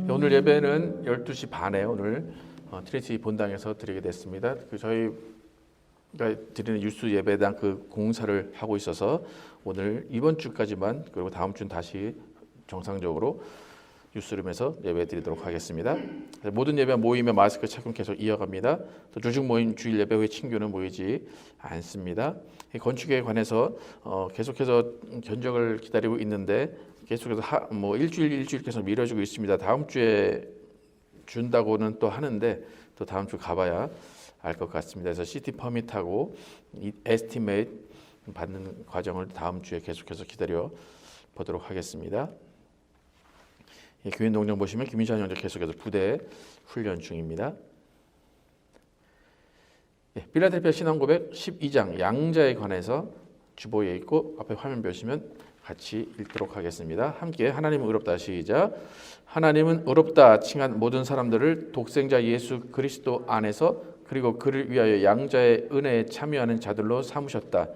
오늘 예배는 12시 반에 오늘 트리니티 본당에서 드리게 됐습니다. 저희가 드리는 유스 예배당 그 공사를 하고 있어서 오늘 이번 주까지만, 그리고 다음 주는 다시 정상적으로 유스룸에서 예배 드리도록 하겠습니다. 모든 예배 모이면 마스크 착용 계속 이어갑니다. 또 조직 모임 주일 예배 후에 친교는 모이지 않습니다. 건축에 관해서 계속해서 견적을 기다리고 있는데 계속해서 일주일 계속 미뤄지고 있습니다. 다음 주에 준다고는 또 하는데 또 다음 주 가봐야 알 것 같습니다. 그래서 시티 퍼밋하고 에스티메이트 받는 과정을 다음 주에 계속해서 기다려 보도록 하겠습니다. 교인 동정 보시면 김인찬 형제 계속해서 부대 훈련 중입니다. 필라델피아 신앙고백 12장 양자에 관해서 주보에 있고 앞에 화면 보시면 같이 읽도록 하겠습니다. 함께 하나님은 의롭다 시작. 하나님은 의롭다 칭한 모든 사람들을 독생자 예수 그리스도 안에서 그리고 그를 위하여 양자의 은혜에 참여하는 자들로 삼으셨다.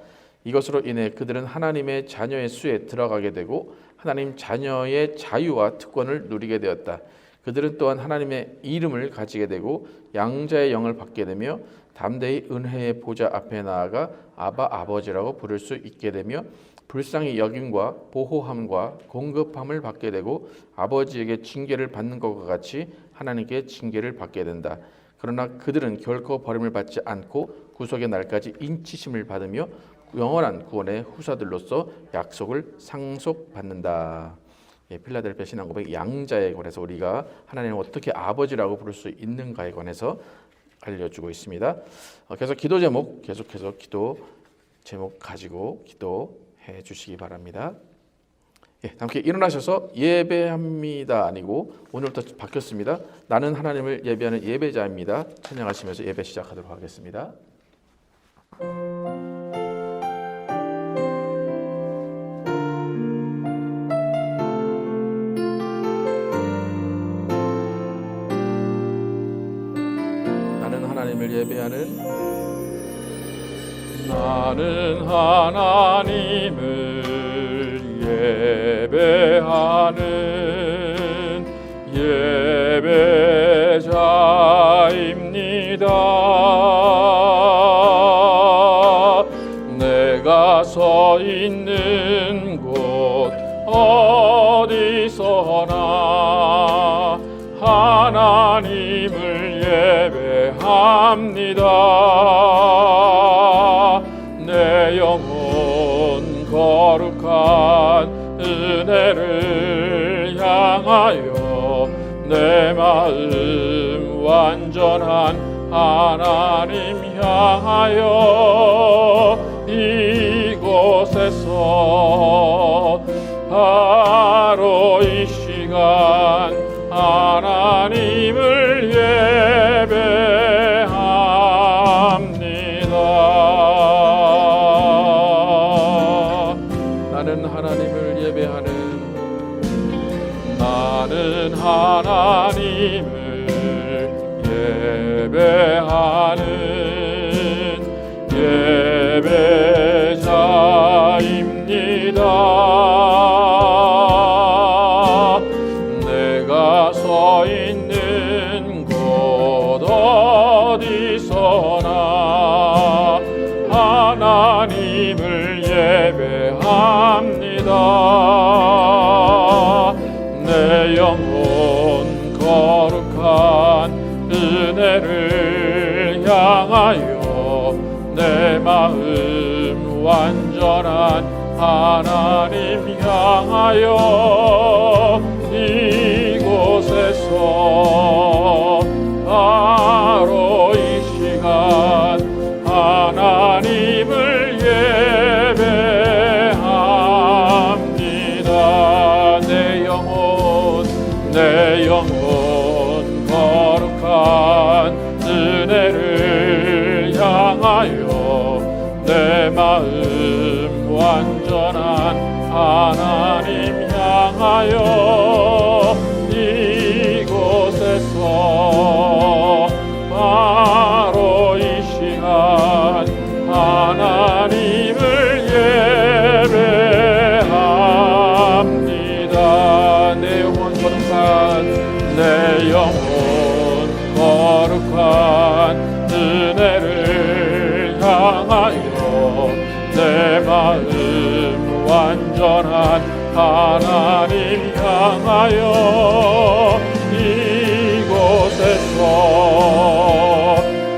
이것으로 인해 그들은 하나님의 자녀의 수에 들어가게 되고 하나님 자녀의 자유와 특권을 누리게 되었다. 그들은 또한 하나님의 이름을 가지게 되고 양자의 영을 받게 되며 담대히 은혜의 보좌 앞에 나아가 아바 아버지라고 부를 수 있게 되며 불쌍히 여김과 보호함과 공급함을 받게 되고 아버지에게 징계를 받는 것과 같이 하나님께 징계를 받게 된다. 그러나 그들은 결코 버림을 받지 않고 구속의 날까지 인치심을 받으며 영원한 구원의 후사들로서 약속을 상속받는다. 필라델피아 신앙고백 양자에 관해서 우리가 하나님을 어떻게 아버지라고 부를 수 있는가에 관해서 알려주고 있습니다. 그래서 기도 제목 계속해서 기도 제목 가지고 기도해 주시기 바랍니다. 함께 일어나셔서 예배합니다 아니고 오늘부터 바뀌었습니다. 나는 하나님을 예배하는 예배자입니다. 찬양하시면서 예배 시작하도록 하겠습니다. 나는 하나님을 예배하는 나는 하나님을 예배하는 예배자입니다. 내가 서 있는 곳 어디서나 하나님을 예배합니다. 내 영혼 거룩한 은혜를 향하여 내 마음 완전한 하나님 향하여 이곳에서 바로 이 시간 하나님을 예배합니다. 나는 하나님을 예배하는 나는 하나님을 예배하는 예배자입니다. 내가 서 있는 곳 어디서나 하나님을 예배합니다. 내 영혼 거룩한 은혜를 향하여 내 마음 완전한 하나님 향하여 이곳에서 바로 이 시간 하나님을 예배합니다. 내 영혼 거룩한 은혜를 향하여 내 마음 완전한 하나님 향하여 이곳에서 바로 이 시간 하나님을 예배합니다. 내 영혼 거룩한 내 하나님 향하여 이곳에서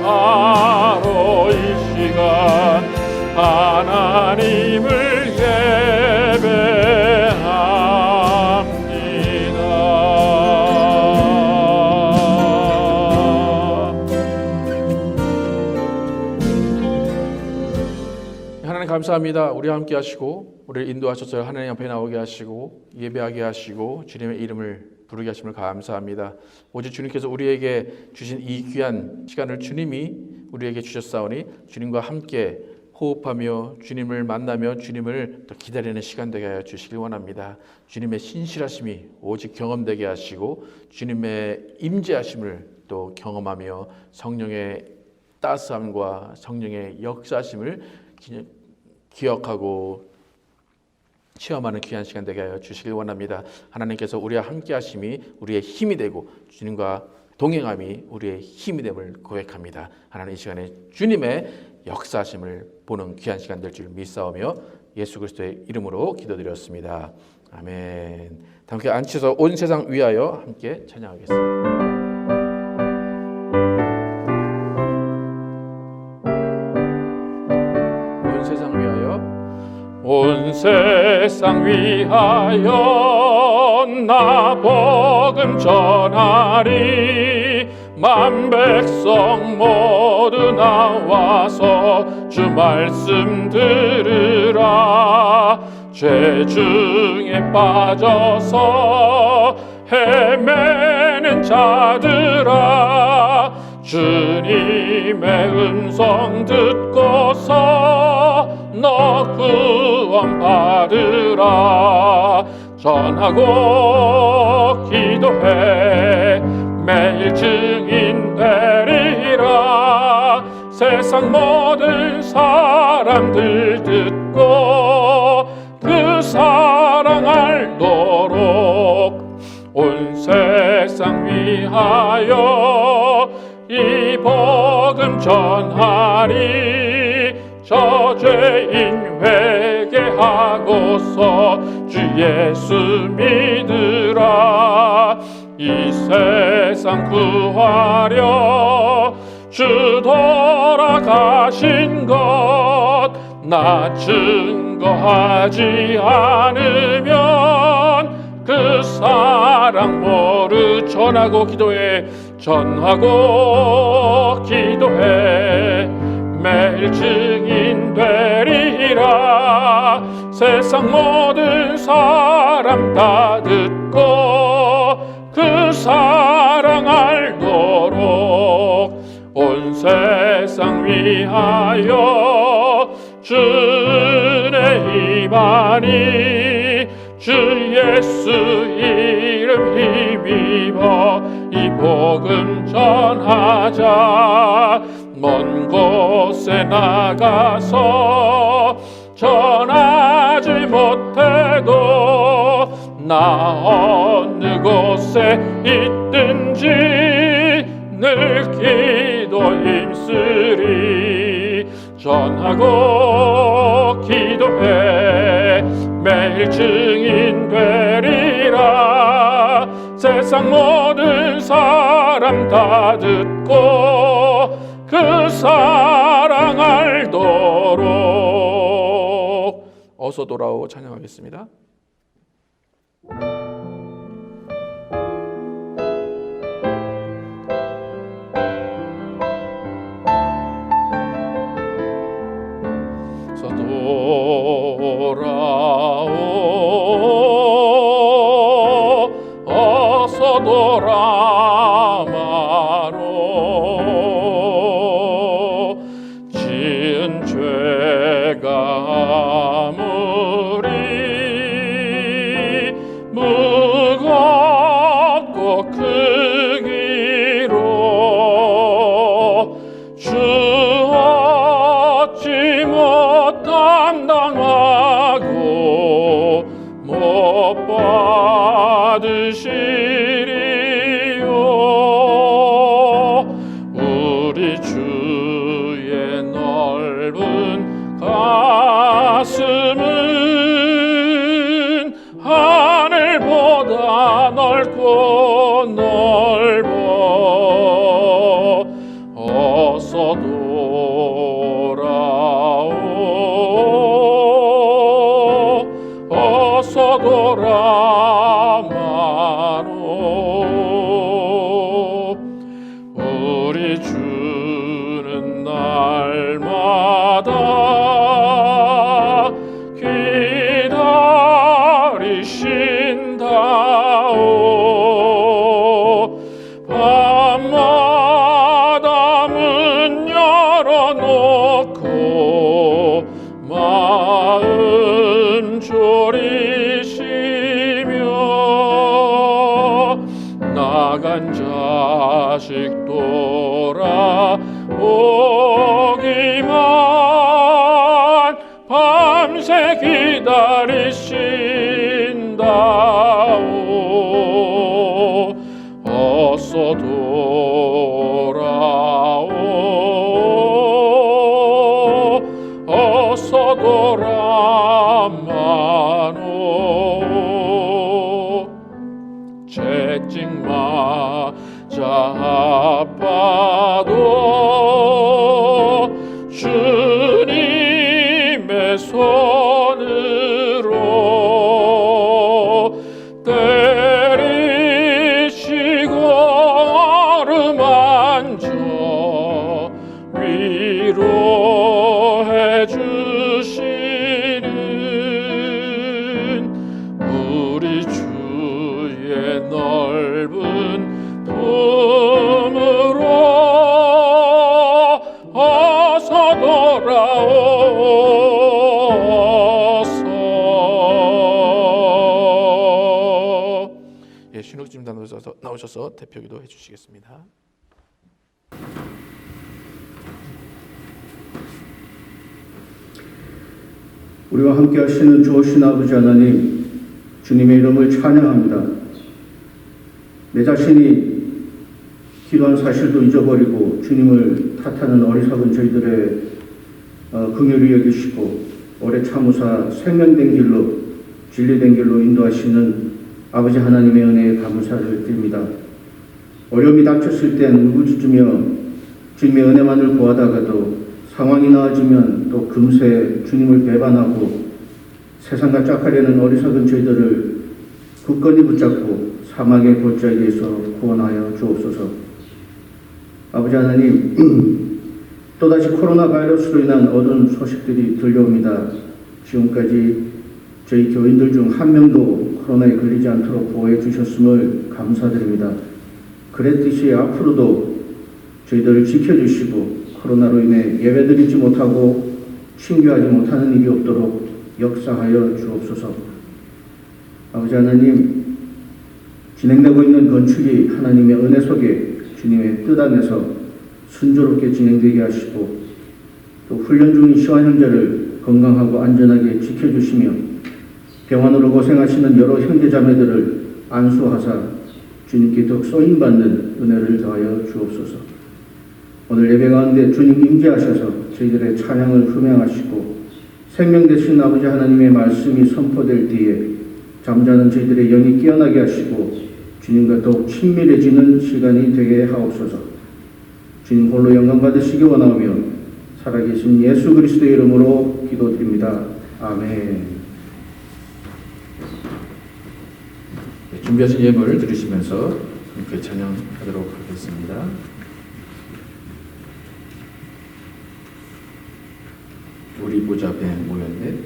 바로 이 시간 하나님을 예배합니다. 하나님 감사합니다. 우리와 함께 하시고 우리를 인도하셔서 하나님 앞에 나오게 하시고 예배하게 하시고 주님의 이름을 부르게 하심을 감사합니다. 오직 주님께서 우리에게 주신 이 귀한 시간을 주님이 우리에게 주셨사오니 주님과 함께 호흡하며 주님을 만나며 주님을 또 기다리는 시간 되게 하여 주시길 원합니다. 주님의 신실하심이 오직 경험되게 하시고 주님의 임재하심을 또 경험하며 성령의 따스함과 성령의 역사하심을 기억하고 체험하는 귀한 시간 되게 하여 주시길 원합니다. 하나님께서 우리와 함께 하심이 우리의 힘이 되고 주님과 동행함이 우리의 힘이 됨을 고백합니다. 하나님 이 시간에 주님의 역사하심을 보는 귀한 시간 될 줄 믿사오며 예수 그리스도의 이름으로 기도드렸습니다. 아멘. 함께 앉으셔서 온 세상 위하여 함께 찬양하겠습니다. 온 세상 위하여 나 복음 전하리. 만 백성 모두 나와서 주 말씀 들으라. 죄 중에 빠져서 헤매는 자들아, 주님의 음성 듣고서 너 구원 받으라. 전하고 기도해 매일 증인 되리라. 세상 모든 사람들 듣고 그 사랑 알도록 온 세상 위하여 이 복음 전하리. 저 죄인 회개하고서 주 예수 믿으라. 이 세상 구하려 주 돌아가신 것 나 증거하지 않으면 그 사랑 모르. 전하고 기도해 전하고 기도해 매일 증인 되리라. 세상 모든 사람 다 듣고 그 사랑 알도록 온 세상 위하여 주의 힘하니. 주 예수 이름 힘입어 이 복음 전하자. 먼 곳에 나가서 전하지 못해도 나 어느 곳에 있든지 늘 기도 힘쓰리. 전하고 기도해 매일 증인 되리라. 세상 모든 사람 다 듣고 그 사랑 알도록. 어서 돌아오 찬양하겠습니다. 돌아오 어서 돌아마로. 지은 죄가 아무리 무겁고 크기로 주 얻지 못함당하고 못 받으시리요. 우리 주의 넓은 가슴은 하늘보다 넓고 넓어 어서 돌아오 어서 돌아마노 우리 주는 날마다 기다리신다오 밤마다 문 열어놓고 마음 졸이시며 나간 자식 돌아오기만 밤새 기다리신다오 어서 돌아오 어서 돌아마노 채찍 맞아 아파도 주님의 손으로 때리시고 어루만져 위로해 주시는 우리 주의 넓은 품으로 어서 돌아오소. 예, 신욱님 나오셔서 대표기도 해주시겠습니다. 우리와 함께 하시는 좋으신 아버지 하나님, 주님의 이름을 찬양합니다. 내 자신이 기도한 사실도 잊어버리고 주님을 탓하는 어리석은 저희들의 긍휼히 여기시고 오래 참으사 생명된 길로 진리된 길로 인도하시는 아버지 하나님의 은혜에 감사를 드립니다. 어려움이 닥쳤을 땐 울부짖으며 주님의 은혜만을 구하다가도 상황이 나아지면 또 금세 주님을 배반하고 세상과 짝하려는 어리석은 저희들을 굳건히 붙잡고 사망의 골짜기에서 구원하여 주옵소서. 아버지 하나님, 또다시 코로나 바이러스로 인한 어두운 소식들이 들려옵니다. 지금까지 저희 교인들 중 한 명도 코로나에 걸리지 않도록 보호해 주셨음을 감사드립니다. 그랬듯이 앞으로도 저희들을 지켜주시고 코로나로 인해 예배드리지 못하고 신교하지 못하는 일이 없도록 역사하여 주옵소서. 아버지 하나님, 진행되고 있는 건축이 하나님의 은혜 속에 주님의 뜻 안에서 순조롭게 진행되게 하시고 또 훈련 중인 시완 형제를 건강하고 안전하게 지켜주시며 병원으로 고생하시는 여러 형제자매들을 안수하사 주님께 더 쏘임받는 은혜를 더하여 주옵소서. 오늘 예배 가운데 주님 임재하셔서 저희들의 찬양을 흠양하시고 생명 되신 아버지 하나님의 말씀이 선포될 때에 잠자는 저희들의 영이 깨어나게 하시고 주님과 더욱 친밀해지는 시간이 되게 하옵소서. 주님 홀로 영광 받으시기 원하며 살아계신 예수 그리스도의 이름으로 기도드립니다. 아멘. 준비하신 예물을 들으시면서 함께 찬양하도록 하겠습니다. 우리 보좌 앞에 모였네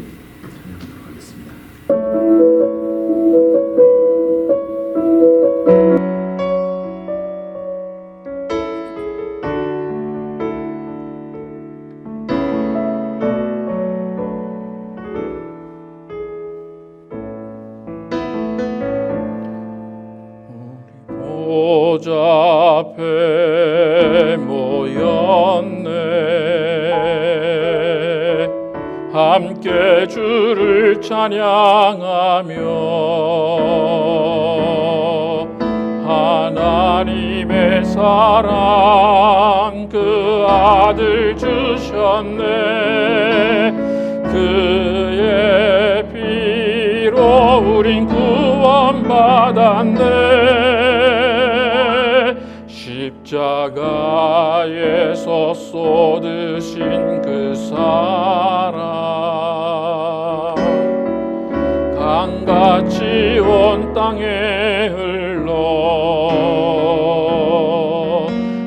찬양하도록 하겠습니다. 보좌 앞에 모였네 함께 주를 찬양하며 하나님의 사랑 그 아들 주셨네 그의 피로 피로 우린 구원받았네. 십자가에서 쏟으신 그 사랑 강같이 온 땅에 흘러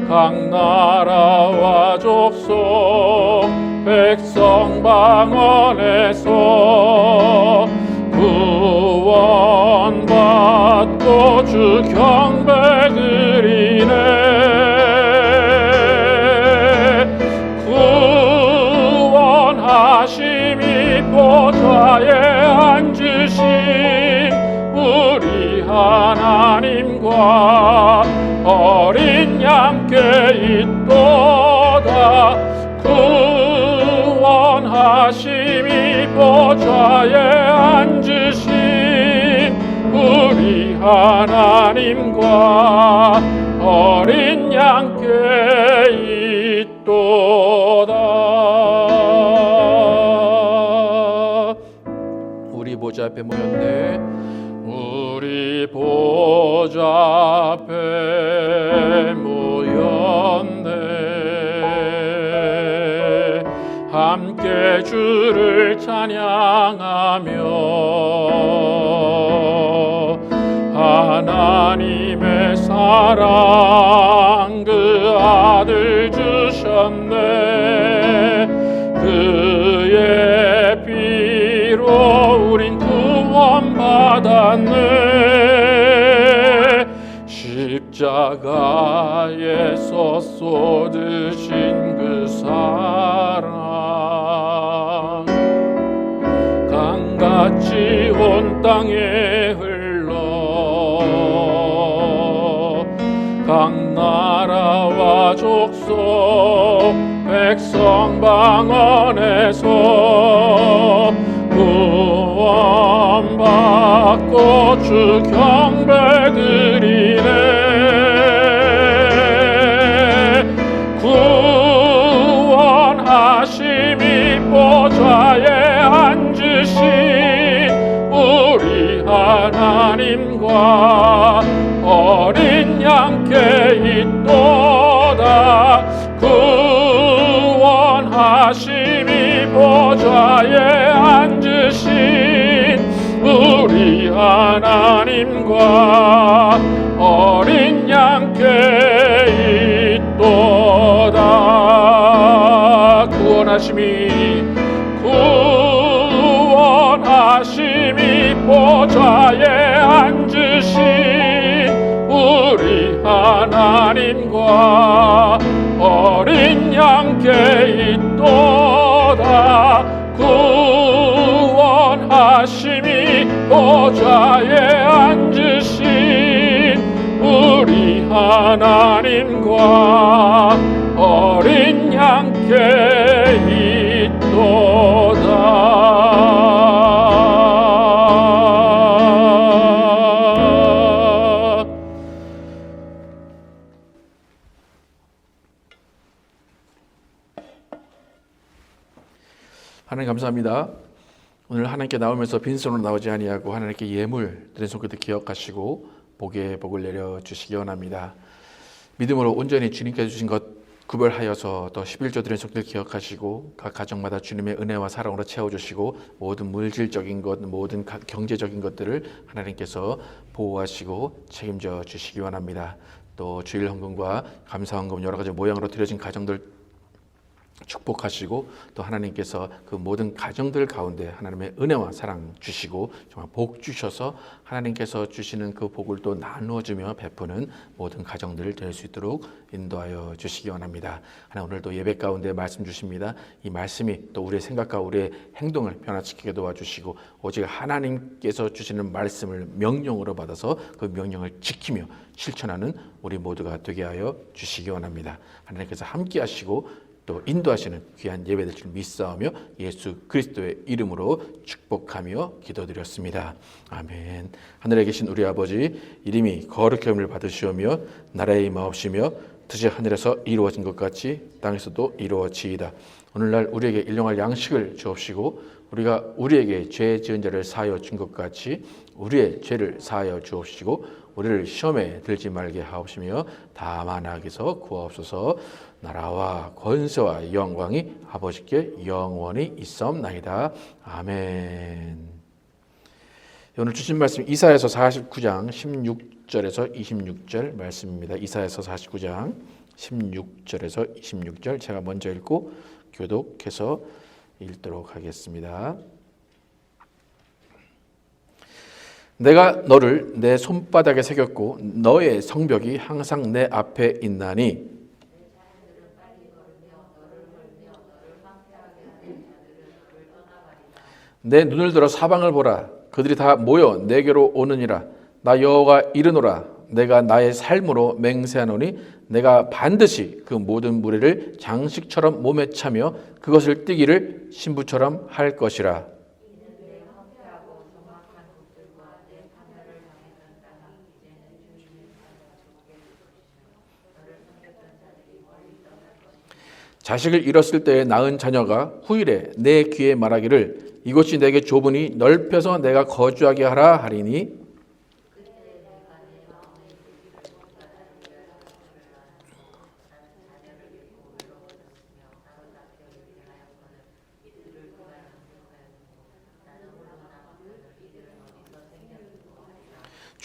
각 나라와 족속 백성 방언에서 구원받고 주 경배 드리네. 구원하심이 보좌에 앉으신 우리 하나님과 어린 양께 있도다. 구원하심이 보좌에 앉으신 우리 하나님과 어린 양께 있도다. 우리 보좌 앞에 모였네. 우리 보좌 앞에 모였네. 함께 주를 찬양하며 하나님의 사랑 그 아들 주셨네. 그의 피로 우린 구원받았네. 십자가에서 쏟으신 그 사랑 강같이 온 땅에 흘러 각 나라와 족속 백성 방언에서 구원받고 주 경배 드리네. 구원하심이 보좌에 앉으신 우리 하나님과 어린 양께 있도다. 구원하심이 보좌에 앉으신 우리 하나님과 어린 양께 있도다. 구원하심이 보좌에 앉으신 우리 하나님과 어린 양께 있도다. 구원하심이 보좌에 앉으신 우리 하나님과 어린 양께 있도다. 하나님 감사합니다. 오늘 하나님께 나오면서 빈손으로 나오지 아니하고 하나님께 예물 드린 손끝을 기억하시고 복에 복을 내려 주시기 원합니다. 믿음으로 온전히 주님께서 주신 것 구별하여서 또 11조 드린 손길 기억하시고 각 가정마다 주님의 은혜와 사랑으로 채워주시고 모든 물질적인 것, 모든 경제적인 것들을 하나님께서 보호하시고 책임져 주시기 원합니다. 또 주일 헌금과 감사 헌금 여러 가지 모양으로 드려진 가정들 축복하시고 또 하나님께서 그 모든 가정들 가운데 하나님의 은혜와 사랑 주시고 정말 복 주셔서 하나님께서 주시는 그 복을 또 나누어주며 베푸는 모든 가정들 될 수 있도록 인도하여 주시기 원합니다. 하나님 오늘도 예배 가운데 말씀 주십니다. 이 말씀이 또 우리의 생각과 우리의 행동을 변화시키게 도와주시고 오직 하나님께서 주시는 말씀을 명령으로 받아서 그 명령을 지키며 실천하는 우리 모두가 되게 하여 주시기 원합니다. 하나님께서 함께 하시고 또 인도하시는 귀한 예배될 줄 믿사오며 예수 그리스도의 이름으로 축복하며 기도드렸습니다. 아멘. 하늘에 계신 우리 아버지 이름이 거룩히 여김을 받으시오며 나라의 임하옵시며 뜻이 하늘에서 이루어진 것 같이 땅에서도 이루어지이다. 오늘날 우리에게 일용할 양식을 주옵시고 우리가 우리에게 죄 지은 자를 사하여 준 것 같이 우리의 죄를 사하여 주옵시고 우리를 시험에 들지 말게 하옵시며 다만 악에서 구하옵소서. 나라와 권세와 영광이 아버지께 영원히 있사옵나이다. 아멘. 오늘 주신 말씀 이사야서 49장 16절에서 26절 말씀입니다. 이사야서 49장 16절에서 26절 제가 먼저 읽고 교독해서 읽도록 하겠습니다. 내가 너를 내 손바닥에 새겼고 너의 성벽이 항상 내 앞에 있나니 내 눈을 들어 사방을 보라. 그들이 다 모여 내게로 오느니라. 나 여호와가 이르노라. 내가 나의 삶으로 맹세하노니 내가 반드시 그 모든 무리를 장식처럼 몸에 차며 그것을 띠기를 신부처럼 할 것이라. 자식을 잃었을 때에 낳은 자녀가 후일에 내 귀에 말하기를 이곳이 내게 좁으니 넓혀서 내가 거주하게 하라 하리니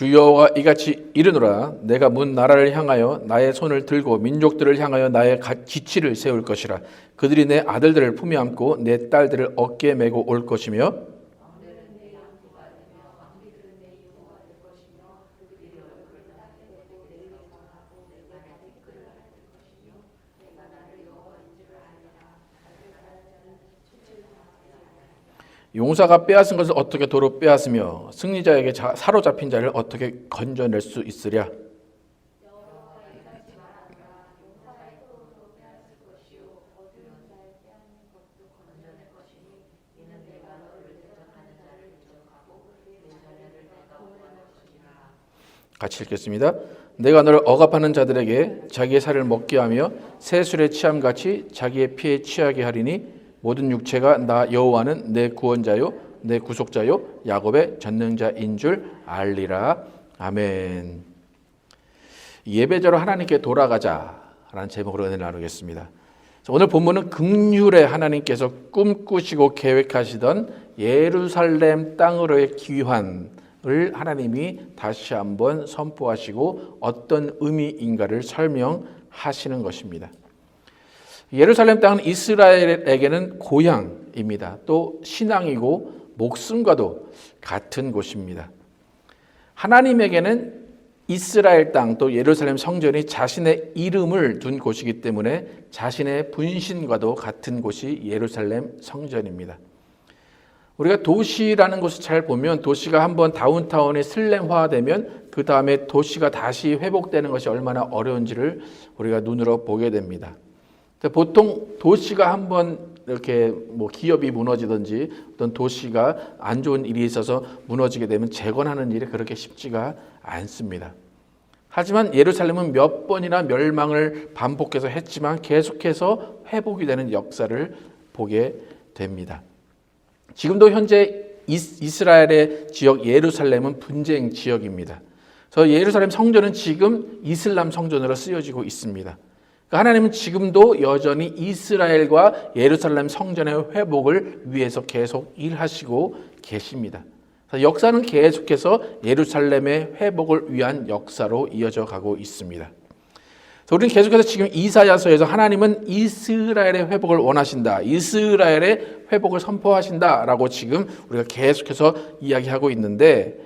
주 여호와가 이같이 이르노라. 내가 문 나라를 향하여 나의 손을 들고 민족들을 향하여 나의 기치를 세울 것이라. 그들이 내 아들들을 품에 안고 내 딸들을 어깨에 메고 올 것이며 용사가 빼앗은 것을 어떻게 도로 빼앗으며 승리자에게 사로잡힌 자를 어떻게 건져낼 수 있으랴. 같이 읽겠습니다. 내가 너를 억압하는 자들에게 자기의 살을 먹게 하며 새술에 취함같이 자기의 피에 취하게 하리니 모든 육체가 나 여호와는 내 구원자요 내 구속자요 야곱의 전능자인 줄 알리라. 아멘. 예배자로 하나님께 돌아가자라는 제목으로 은혜를 나누겠습니다. 오늘 본문은 긍휼의 하나님께서 꿈꾸시고 계획하시던 예루살렘 땅으로의 귀환을 하나님이 다시 한번 선포하시고 어떤 의미인가를 설명하시는 것입니다. 예루살렘 땅은 이스라엘에게는 고향입니다. 또 신앙이고 목숨과도 같은 곳입니다. 하나님에게는 이스라엘 땅 또 예루살렘 성전이 자신의 이름을 둔 곳이기 때문에 자신의 분신과도 같은 곳이 예루살렘 성전입니다. 우리가 도시라는 것을 잘 보면 도시가 한번 다운타운이 슬램화되면 그 다음에 도시가 다시 회복되는 것이 얼마나 어려운지를 우리가 눈으로 보게 됩니다. 보통 도시가 한번 이렇게 기업이 무너지든지 어떤 도시가 안 좋은 일이 있어서 무너지게 되면 재건하는 일이 그렇게 쉽지가 않습니다. 하지만 예루살렘은 몇 번이나 멸망을 반복해서 했지만 계속해서 회복이 되는 역사를 보게 됩니다. 지금도 현재 이스라엘의 지역 예루살렘은 분쟁 지역입니다. 그래서 예루살렘 성전은 지금 이슬람 성전으로 쓰여지고 있습니다. 하나님은 지금도 여전히 이스라엘과 예루살렘 성전의 회복을 위해서 계속 일하시고 계십니다. 역사는 계속해서 예루살렘의 회복을 위한 역사로 이어져 가고 있습니다. 우리는 계속해서 지금 이사야서에서 하나님은 이스라엘의 회복을 원하신다. 이스라엘의 회복을 선포하신다라고 지금 우리가 계속해서 이야기하고 있는데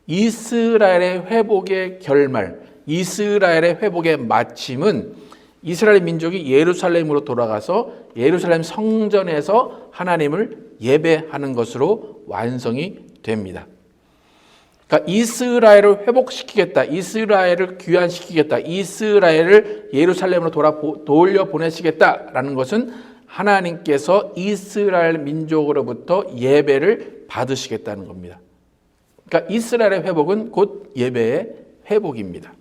이스라엘의 회복의 결말, 이스라엘의 회복의 마침은 이스라엘 민족이 예루살렘으로 돌아가서 예루살렘 성전에서 하나님을 예배하는 것으로 완성이 됩니다. 그러니까 이스라엘을 회복시키겠다, 이스라엘을 귀환시키겠다, 이스라엘을 예루살렘으로 돌려보내시겠다라는 것은 하나님께서 이스라엘 민족으로부터 예배를 받으시겠다는 겁니다. 그러니까 이스라엘의 회복은 곧 예배의 회복입니다.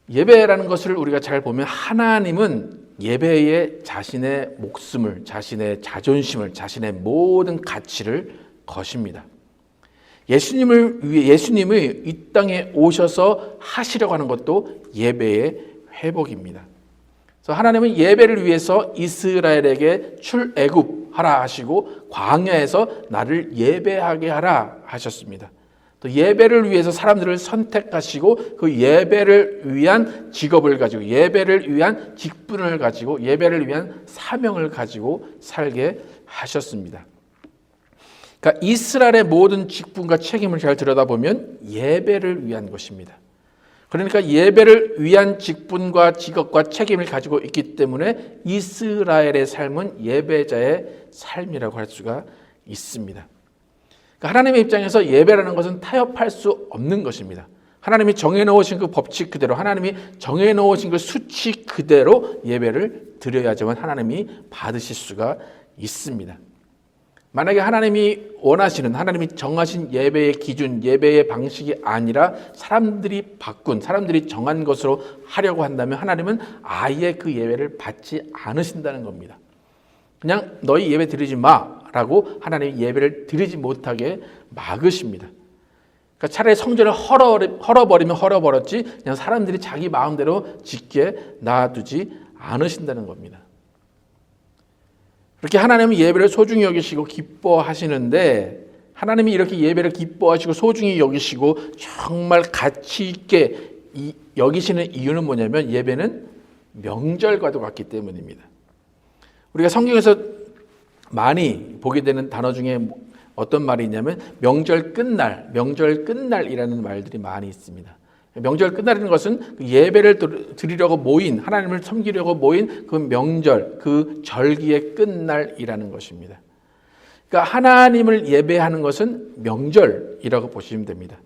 예배라는 것을 우리가 잘 보면 하나님은 예배에 자신의 목숨을, 자신의 자존심을, 자신의 모든 가치를 거십니다. 예수님을 위해, 예수님이 이 땅에 오셔서 하시려고 하는 것도 예배의 회복입니다. 그래서 하나님은 예배를 위해서 이스라엘에게 출애굽하라 하시고 광야에서 나를 예배하게 하라 하셨습니다. 또 예배를 위해서 사람들을 선택하시고 그 예배를 위한 직업을 가지고, 예배를 위한 직분을 가지고, 예배를 위한 사명을 가지고 살게 하셨습니다. 그러니까 이스라엘의 모든 직분과 책임을 잘 들여다보면 예배를 위한 것입니다. 그러니까 예배를 위한 직분과 직업과 책임을 가지고 있기 때문에 이스라엘의 삶은 예배자의 삶이라고 할 수가 있습니다. 그러니까 하나님의 입장에서 예배라는 것은 타협할 수 없는 것입니다. 하나님이 정해놓으신 그 법칙 그대로, 하나님이 정해놓으신 그 수칙 그대로 예배를 드려야지만 하나님이 받으실 수가 있습니다. 만약에 하나님이 원하시는, 하나님이 정하신 예배의 기준, 예배의 방식이 아니라 사람들이 바꾼, 사람들이 정한 것으로 하려고 한다면 하나님은 아예 그 예배를 받지 않으신다는 겁니다. 그냥 너희 예배 드리지 마라고 하나님이 예배를 드리지 못하게 막으십니다. 그러니까 차라리 성전을 헐어버리면 헐어버렸지 그냥 사람들이 자기 마음대로 짓게 놔두지 않으신다는 겁니다. 그렇게 하나님은 예배를 소중히 여기시고 기뻐하시는데, 하나님이 이렇게 예배를 기뻐하시고 소중히 여기시고 정말 가치 있게 여기시는 이유는 뭐냐면 예배는 명절과도 같기 때문입니다. 우리가 성경에서 많이 보게 되는 단어 중에 어떤 말이 있냐면 명절 끝날, 명절 끝날이라는 말들이 많이 있습니다. 명절 끝날이라는 것은 예배를 드리려고 모인, 하나님을 섬기려고 모인 그 명절, 그 절기의 끝날이라는 것입니다. 그러니까 하나님을 예배하는 것은 명절이라고 보시면 됩니다.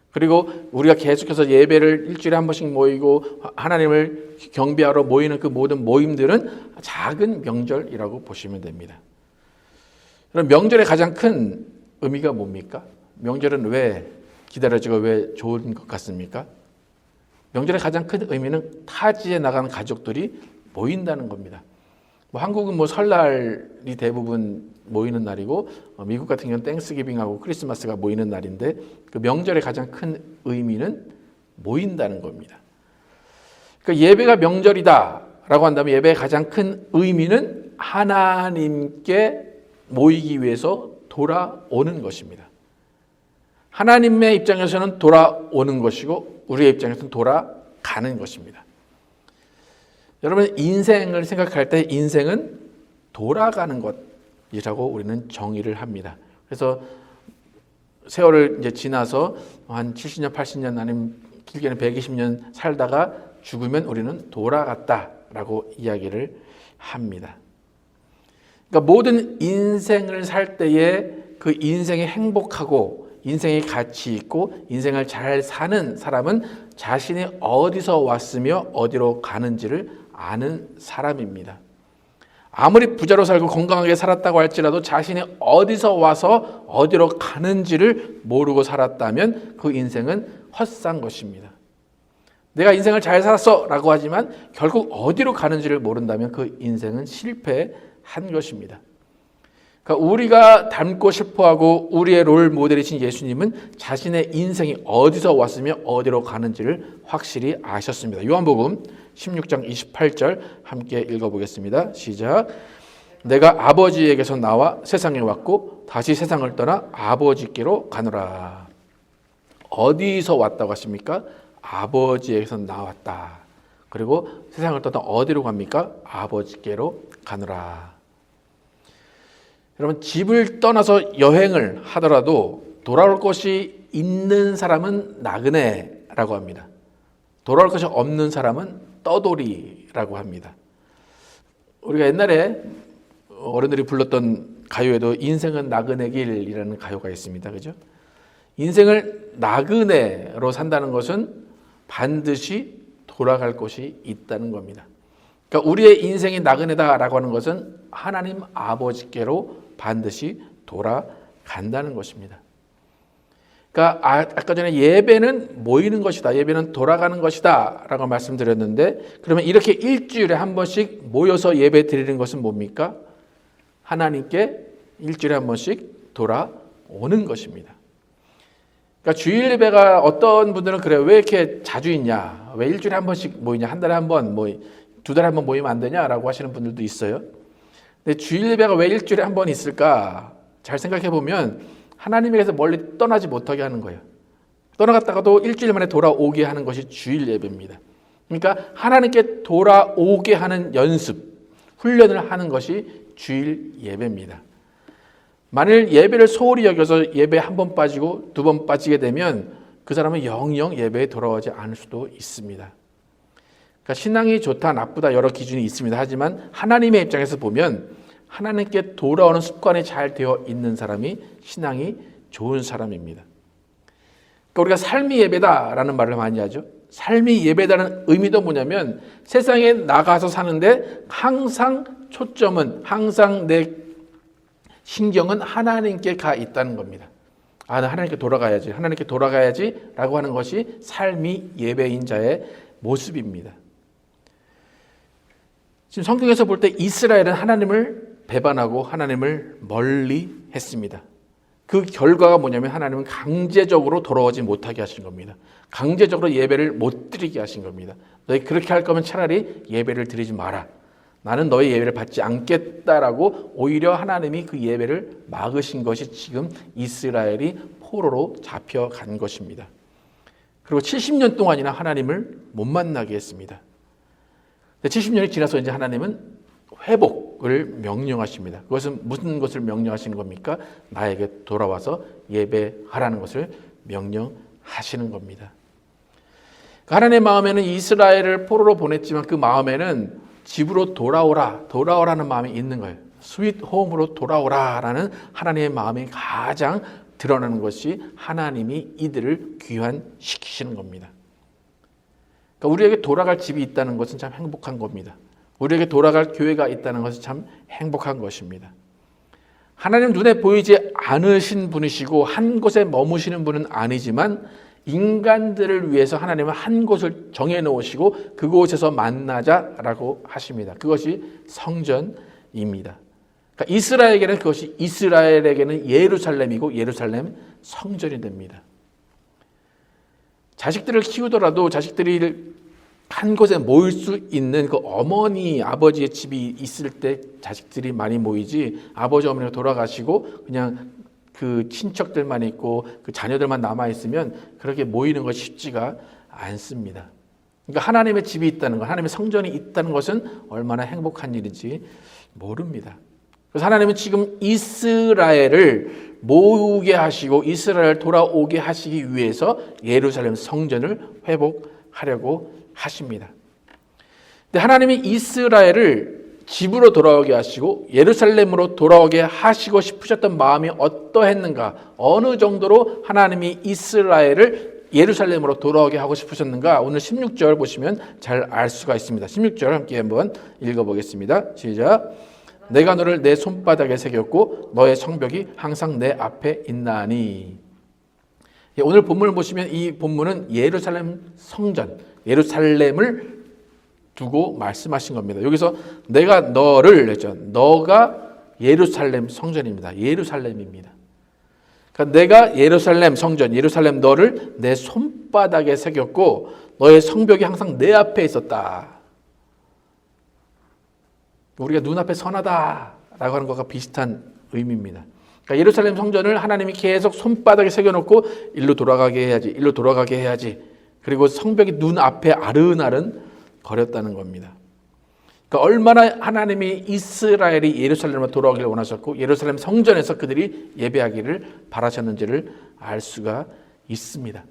그리고 우리가 계속해서 예배를 일주일에 한 번씩 모이고 하나님을 경배하러 모이는 그 모든 모임들은 작은 명절이라고 보시면 됩니다. 그럼 명절의 가장 큰 의미가 뭡니까? 명절은 왜 기다려지고 왜 좋은 것 같습니까? 명절의 가장 큰 의미는 타지에 나가는 가족들이 모인다는 겁니다. 한국은 설날이 대부분 모이는 날이고 미국 같은 경우는 땡스기빙하고 크리스마스가 모이는 날인데 그 명절의 가장 큰 의미는 모인다는 겁니다. 그러니까 예배가 명절이다라고 한다면 예배의 가장 큰 의미는 하나님께 모이기 위해서 돌아오는 것입니다. 하나님의 입장에서는 돌아오는 것이고 우리의 입장에서는 돌아가는 것입니다. 여러분, 인생을 생각할 때 인생은 돌아가는 것이라고 우리는 정의를 합니다. 그래서 세월을 이제 지나서 한 70년, 80년 아니면 길게는 120년 살다가 죽으면 우리는 돌아갔다라고 이야기를 합니다. 그러니까 모든 인생을 살 때에 그 인생이 행복하고 인생의 가치 있고 인생을 잘 사는 사람은 자신이 어디서 왔으며 어디로 가는지를 아는 사람입니다. 아무리 부자로 살고 건강하게 살았다고 할지라도 자신이 어디서 와서 어디로 가는지를 모르고 살았다면 그 인생은 헛산 것입니다. 내가 인생을 잘 살았어 라고 하지만 결국 어디로 가는지를 모른다면 그 인생은 실패한 것입니다. 그러니까 우리가 닮고 싶어하고 우리의 롤 모델이신 예수님은 자신의 인생이 어디서 왔으며 어디로 가는지를 확실히 아셨습니다. 요한복음 16장 28절 함께 읽어보겠습니다. 시작. 내가 아버지에게서 나와 세상에 왔고 다시 세상을 떠나 아버지께로 가노라. 어디서 왔다고 하십니까? 아버지에게서 나왔다. 그리고 세상을 떠나 어디로 갑니까? 아버지께로 가노라. 여러분, 집을 떠나서 여행을 하더라도 돌아올 것이 있는 사람은 나그네라고 합니다. 돌아올 것이 없는 사람은 떠돌이라고 합니다. 우리가 옛날에 어른들이 불렀던 가요에도 인생은 나그네 길이라는 가요가 있습니다. 그죠? 인생을 나그네로 산다는 것은 반드시 돌아갈 곳이 있다는 겁니다. 그러니까 우리의 인생이 나그네다라고 하는 것은 하나님 아버지께로 반드시 돌아간다는 것입니다. 그러니까 아까 전에 예배는 모이는 것이다. 예배는 돌아가는 것이다. 라고 말씀드렸는데 그러면 이렇게 일주일에 한 번씩 모여서 예배 드리는 것은 뭡니까? 하나님께 일주일에 한 번씩 돌아오는 것입니다. 그러니까 주일 예배가 어떤 분들은 그래요. 왜 이렇게 자주 있냐? 왜 일주일에 한 번씩 모이냐? 한 달에 한 번, 두 달에 한 번 모이면 안 되냐라고 하시는 분들도 있어요. 근데 주일 예배가 왜 일주일에 한 번 있을까? 잘 생각해 보면 하나님에게서 멀리 떠나지 못하게 하는 거예요. 떠나갔다가도 일주일 만에 돌아오게 하는 것이 주일 예배입니다. 그러니까 하나님께 돌아오게 하는 연습, 훈련을 하는 것이 주일 예배입니다. 만일 예배를 소홀히 여겨서 예배에 한 번 빠지고 두 번 빠지게 되면 그 사람은 영영 예배에 돌아오지 않을 수도 있습니다. 그러니까 신앙이 좋다 나쁘다 여러 기준이 있습니다. 하지만 하나님의 입장에서 보면 하나님께 돌아오는 습관이 잘 되어 있는 사람이 신앙이 좋은 사람입니다. 그러니까 우리가 삶이 예배다라는 말을 많이 하죠. 삶이 예배다는 의미도 뭐냐면 세상에 나가서 사는데 항상 초점은 항상 내 신경은 하나님께 가 있다는 겁니다. 나 하나님께 돌아가야지, 하나님께 돌아가야지 라고 하는 것이 삶이 예배인 자의 모습입니다. 지금 성경에서 볼 때 이스라엘은 하나님을 배반하고 하나님을 멀리 했습니다. 그 결과가 뭐냐면 하나님은 강제적으로 돌아오지 못하게 하신 겁니다. 강제적으로 예배를 못 드리게 하신 겁니다. 너희 그렇게 할 거면 차라리 예배를 드리지 마라. 나는 너의 예배를 받지 않겠다라고 오히려 하나님이 그 예배를 막으신 것이 지금 이스라엘이 포로로 잡혀간 것입니다. 그리고 70년 동안이나 하나님을 못 만나게 했습니다. 70년이 지나서 이제 하나님은 회복을 명령하십니다. 그것은 무슨 것을 명령하시는 겁니까? 나에게 돌아와서 예배하라는 것을 명령하시는 겁니다. 하나님의 마음에는 이스라엘을 포로로 보냈지만 그 마음에는 집으로 돌아오라는 마음이 있는 거예요. 스윗 홈으로 돌아오라라는 하나님의 마음이 가장 드러나는 것이 하나님이 이들을 귀환시키시는 겁니다. 그러니까 우리에게 돌아갈 집이 있다는 것은 참 행복한 겁니다. 우리에게 돌아갈 교회가 있다는 것은 참 행복한 것입니다. 하나님 눈에 보이지 않으신 분이시고 한 곳에 머무시는 분은 아니지만 인간들을 위해서 하나님은 한 곳을 정해놓으시고 그곳에서 만나자라고 하십니다. 그것이 성전입니다. 그러니까 이스라엘에게는 그것이 이스라엘에게는 예루살렘이고 예루살렘 성전이 됩니다. 자식들을 키우더라도 자식들이 한 곳에 모일 수 있는 그 어머니, 아버지의 집이 있을 때 자식들이 많이 모이지 아버지, 어머니가 돌아가시고 그냥 그 친척들만 있고 그 자녀들만 남아있으면 그렇게 모이는 것이 쉽지가 않습니다. 그러니까 하나님의 집이 있다는 것, 하나님의 성전이 있다는 것은 얼마나 행복한 일인지 모릅니다. 그래서 하나님은 지금 이스라엘을 모으게 하시고 이스라엘을 돌아오게 하시기 위해서 예루살렘 성전을 회복하려고 하십니다. 근데 하나님이 이스라엘을 집으로 돌아오게 하시고 예루살렘으로 돌아오게 하시고 싶으셨던 마음이 어떠했는가, 어느 정도로 하나님이 이스라엘을 예루살렘으로 돌아오게 하고 싶으셨는가, 오늘 16절 보시면 잘 알 수가 있습니다. 16절 함께 한번 읽어보겠습니다. 시작. 내가 너를 내 손바닥에 새겼고 너의 성벽이 항상 내 앞에 있나니. 오늘 본문을 보시면 이 본문은 예루살렘 성전, 예루살렘을 두고 말씀하신 겁니다. 여기서 내가 너를 했죠. 너가 예루살렘 성전입니다. 예루살렘입니다. 그러니까 내가 예루살렘 성전, 예루살렘 너를 내 손바닥에 새겼고 너의 성벽이 항상 내 앞에 있었다. 우리가 눈앞에 선하다라고 하는 것과 비슷한 의미입니다. 그러니까 예루살렘 성전을 하나님이 계속 손바닥에 새겨놓고 일로 돌아가게 해야지, 일로 돌아가게 해야지. 그리고 성벽이 눈앞에 아른아른 거렸다는 겁니다. 그러니까 얼마나 하나님이 이스라엘이 예루살렘으로 돌아오기를 원하셨고 예루살렘 성전에서 그들이 예배하기를 바라셨는지를 알 수가 있습니다.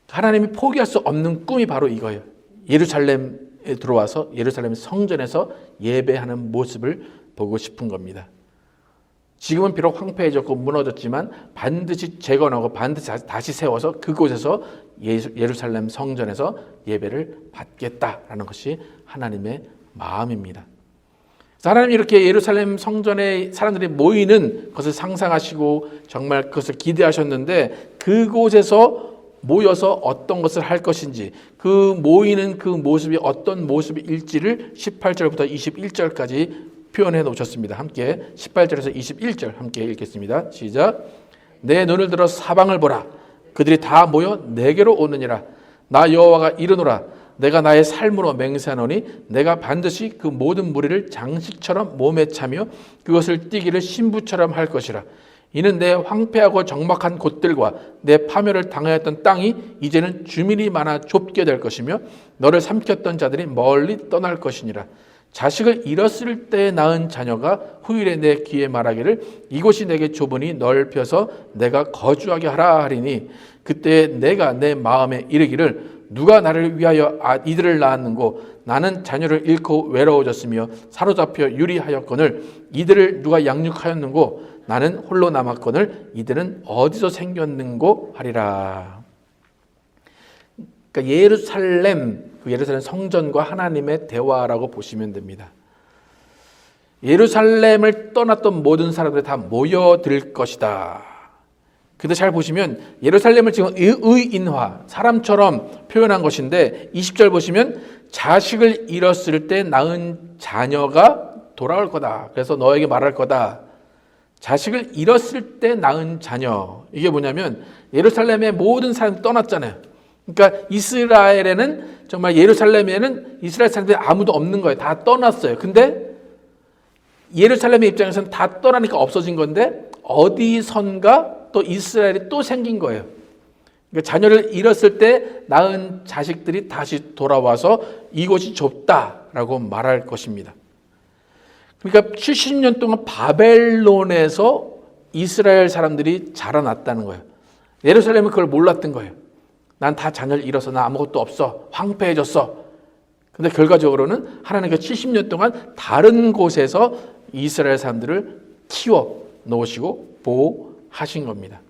하나님이 포기할 수 없는 꿈이 바로 이거예요. 예루살렘에 들어와서 예루살렘 성전에서 예배하는 모습을 보고 싶은 겁니다. 지금은 비록 황폐해졌고 무너졌지만 반드시 재건하고 반드시 다시 세워서 그곳에서 예루살렘 성전에서 예배를 받겠다라는 것이 하나님의 마음입니다. 하나님이 이렇게 예루살렘 성전에 사람들이 모이는 것을 상상하시고 정말 그것을 기대하셨는데 그곳에서 모여서 어떤 것을 할 것인지, 그 모이는 그 모습이 어떤 모습일지를 18절부터 21절까지 표현해 놓으셨습니다. 함께 18절에서 21절 함께 읽겠습니다. 시작. 내 눈을 들어 사방을 보라. 그들이 다 모여 내게로 오느니라. 나 여호와가 이르노라. 내가 나의 삶으로 맹세하노니 내가 반드시 그 모든 무리를 장식처럼 몸에 차며 그것을 띠기를 신부처럼 할 것이라. 이는 내 황폐하고 적막한 곳들과 내 파멸을 당하였던 땅이 이제는 주민이 많아 좁게 될 것이며 너를 삼켰던 자들이 멀리 떠날 것이니라. 자식을 잃었을 때 낳은 자녀가 후일에 내 귀에 말하기를 이곳이 내게 좁으니 넓혀서 내가 거주하게 하라 하리니 그때 내가 내 마음에 이르기를 누가 나를 위하여 이들을 낳았는고 나는 자녀를 잃고 외로워졌으며 사로잡혀 유리하였거늘 이들을 누가 양육하였는고 나는 홀로 남았거늘 이들은 어디서 생겼는고 하리라. 그러니까 예루살렘 성전과 하나님의 대화라고 보시면 됩니다. 예루살렘을 떠났던 모든 사람들이 다 모여들 것이다. 근데 잘 보시면 예루살렘을 지금 의인화, 사람처럼 표현한 것인데 20절 보시면 자식을 잃었을 때 낳은 자녀가 돌아올 거다. 그래서 너에게 말할 거다. 자식을 잃었을 때 낳은 자녀. 이게 뭐냐면 예루살렘의 모든 사람이 떠났잖아요. 그러니까 이스라엘에는 정말 예루살렘에는 이스라엘 사람들이 아무도 없는 거예요. 다 떠났어요. 근데 예루살렘의 입장에서는 다 떠나니까 없어진 건데 어디선가 또 이스라엘이 또 생긴 거예요. 그러니까 자녀를 잃었을 때 낳은 자식들이 다시 돌아와서 이곳이 좁다라고 말할 것입니다. 그러니까 70년 동안 바벨론에서 이스라엘 사람들이 자라났다는 거예요. 예루살렘은 그걸 몰랐던 거예요. 난 다 자녀를 잃어서 나 아무것도 없어. 황폐해졌어. 근데 결과적으로는 하나님께서 70년 동안 다른 곳에서 이스라엘 사람들을 키워 놓으시고 보호하신 겁니다.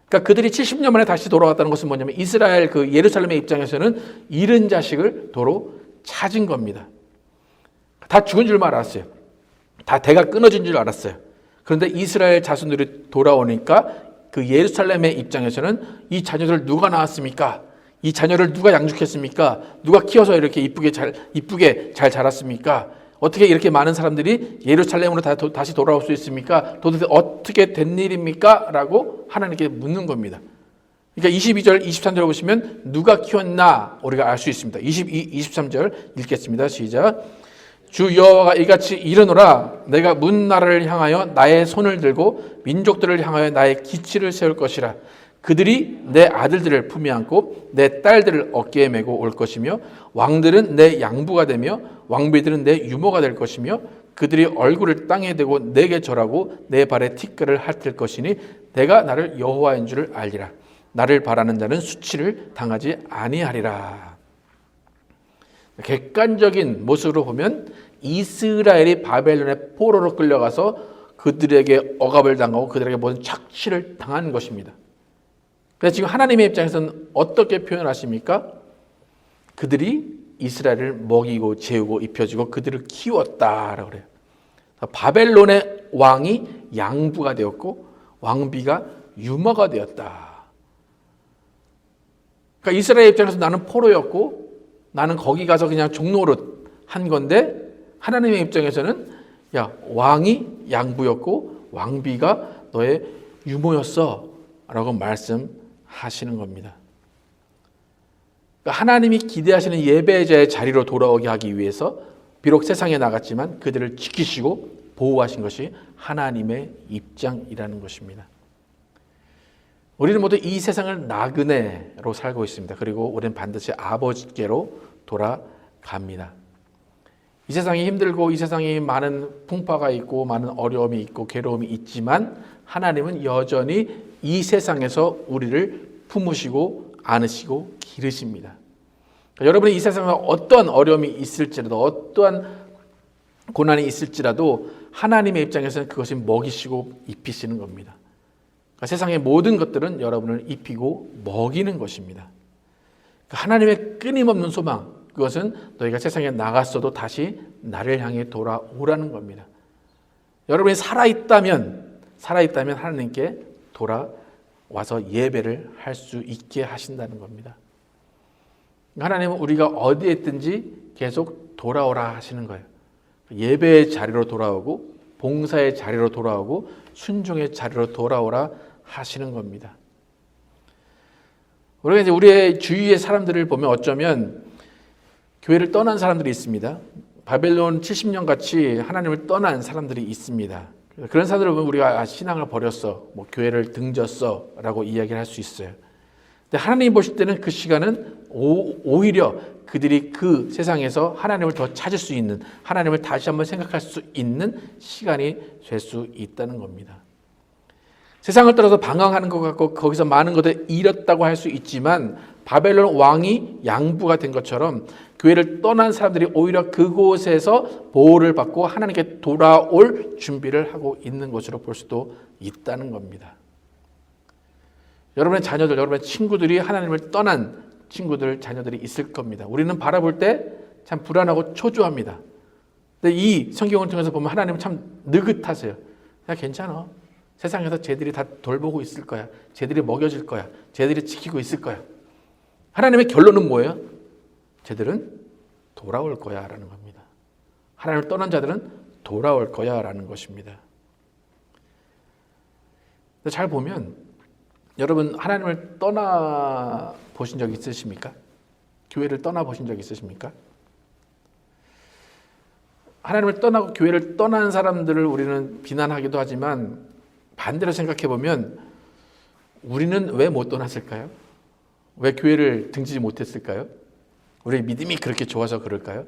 그러니까 그들이 70년 만에 다시 돌아왔다는 것은 뭐냐면 이스라엘 그 예루살렘의 입장에서는 잃은 자식을 도로 찾은 겁니다. 다 죽은 줄 알았어요. 다 대가 끊어진 줄 알았어요. 그런데 이스라엘 자손들이 돌아오니까 그 예루살렘의 입장에서는 이 자녀들 누가 낳았습니까? 이 자녀를 누가 양육했습니까? 누가 키워서 이렇게 이쁘게 잘 자랐습니까? 어떻게 이렇게 많은 사람들이 예루살렘으로 다시 돌아올 수 있습니까? 도대체 어떻게 된 일입니까? 라고 하나님께 묻는 겁니다. 그러니까 22절, 23절 보시면 누가 키웠나 우리가 알 수 있습니다. 23절 읽겠습니다. 시작. 주 여호와가 이같이 이르노라. 내가 문 나라를 향하여 나의 손을 들고 민족들을 향하여 나의 기치를 세울 것이라. 그들이 내 아들들을 품에 안고 내 딸들을 어깨에 메고 올 것이며 왕들은 내 양부가 되며 왕비들은 내 유모가 될 것이며 그들이 얼굴을 땅에 대고 내게 절하고 내 발에 티끌을 핥을 것이니 내가 나를 여호와인 줄을 알리라. 나를 바라는 자는 수치를 당하지 아니하리라. 객관적인 모습으로 보면 이스라엘이 바벨론의 포로로 끌려가서 그들에게 억압을 당하고 그들에게 모든 착취를 당한 것입니다. 그래서 지금 하나님의 입장에서는 어떻게 표현하십니까? 그들이 이스라엘을 먹이고 재우고 입혀주고 그들을 키웠다라고 그래요. 바벨론의 왕이 양부가 되었고 왕비가 유모가 되었다. 그러니까 이스라엘 입장에서 나는 포로였고 나는 거기 가서 그냥 종노릇 한 건데 하나님의 입장에서는 야 왕이 양부였고 왕비가 너의 유모였어 라고 말씀하시는 겁니다. 그러니까 하나님이 기대하시는 예배자의 자리로 돌아오게 하기 위해서 비록 세상에 나갔지만 그들을 지키시고 보호하신 것이 하나님의 입장이라는 것입니다. 우리는 모두 이 세상을 나그네로 살고 있습니다. 그리고 우리는 반드시 아버지께로 돌아갑니다. 이 세상이 힘들고 이 세상이 많은 풍파가 있고 많은 어려움이 있고 괴로움이 있지만 하나님은 여전히 이 세상에서 우리를 품으시고 안으시고 기르십니다. 그러니까 여러분이 이 세상에 어떠한 어려움이 있을지라도 어떠한 고난이 있을지라도 하나님의 입장에서는 그것이 먹이시고 입히시는 겁니다. 그러니까 세상의 모든 것들은 여러분을 입히고 먹이는 것입니다. 그러니까 하나님의 끊임없는 소망, 그것은 너희가 세상에 나갔어도 다시 나를 향해 돌아오라는 겁니다. 여러분이 살아있다면 하나님께 돌아와서 예배를 할 수 있게 하신다는 겁니다. 하나님은 우리가 어디에 있든지 계속 돌아오라 하시는 거예요. 예배의 자리로 돌아오고 봉사의 자리로 돌아오고 순종의 자리로 돌아오라 하시는 겁니다. 우리가 이제 우리의 주위의 사람들을 보면 어쩌면 교회를 떠난 사람들이 있습니다. 바벨론 70년 같이 하나님을 떠난 사람들이 있습니다. 그런 사람들을 보면 우리가 신앙을 버렸어, 뭐 교회를 등졌어 라고 이야기를 할 수 있어요. 근데 하나님이 보실 때는 그 시간은 오히려 그들이 그 세상에서 하나님을 더 찾을 수 있는, 하나님을 다시 한번 생각할 수 있는 시간이 될 수 있다는 겁니다. 세상을 떠나서 방황하는 것 같고 거기서 많은 것을 잃었다고 할 수 있지만 바벨론 왕이 양부가 된 것처럼 교회를 떠난 사람들이 오히려 그곳에서 보호를 받고 하나님께 돌아올 준비를 하고 있는 것으로 볼 수도 있다는 겁니다. 여러분의 자녀들, 여러분의 친구들이 하나님을 떠난 친구들, 자녀들이 있을 겁니다. 우리는 바라볼 때 참 불안하고 초조합니다. 근데 이 성경을 통해서 보면 하나님은 참 느긋하세요. 야, 괜찮아. 세상에서 쟤들이 다 돌보고 있을 거야. 쟤들이 먹여줄 거야. 쟤들이 지키고 있을 거야. 하나님의 결론은 뭐예요? 쟤들은 돌아올 거야 라는 겁니다. 하나님을 떠난 자들은 돌아올 거야 라는 것입니다. 잘 보면 여러분 하나님을 떠나 보신 적 있으십니까? 교회를 떠나 보신 적 있으십니까? 하나님을 떠나고 교회를 떠난 사람들을 우리는 비난하기도 하지만 반대로 생각해 보면 우리는 왜 못 떠났을까요? 왜 교회를 등지지 못했을까요? 우리의 믿음이 그렇게 좋아서 그럴까요?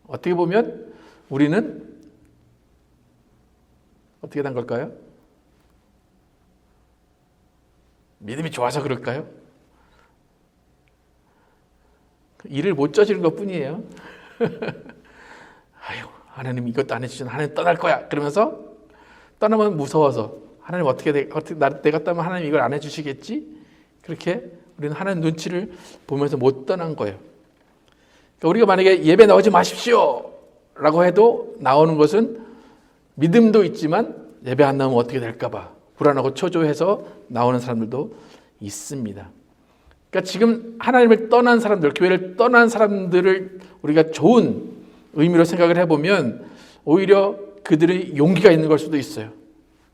어떻게 보면 우리는 어떻게 된 걸까요? 믿음이 좋아서 그럴까요? 일을 못 저지른 것뿐이에요. 아유, 하나님 이것도 안 해주시면 하나님 떠날 거야. 그러면서 떠나면 무서워서 하나님 내가 떠나면 하나님 이걸 안 해주시겠지? 그렇게 우리는 하나님 눈치를 보면서 못 떠난 거예요. 그러니까 우리가 만약에 예배 나오지 마십시오 라고 해도 나오는 것은 믿음도 있지만 예배 안 나오면 어떻게 될까 봐 불안하고 초조해서 나오는 사람들도 있습니다. 그러니까 지금 하나님을 떠난 사람들, 교회를 떠난 사람들을 우리가 좋은 의미로 생각을 해보면 오히려 그들의 용기가 있는 걸 수도 있어요.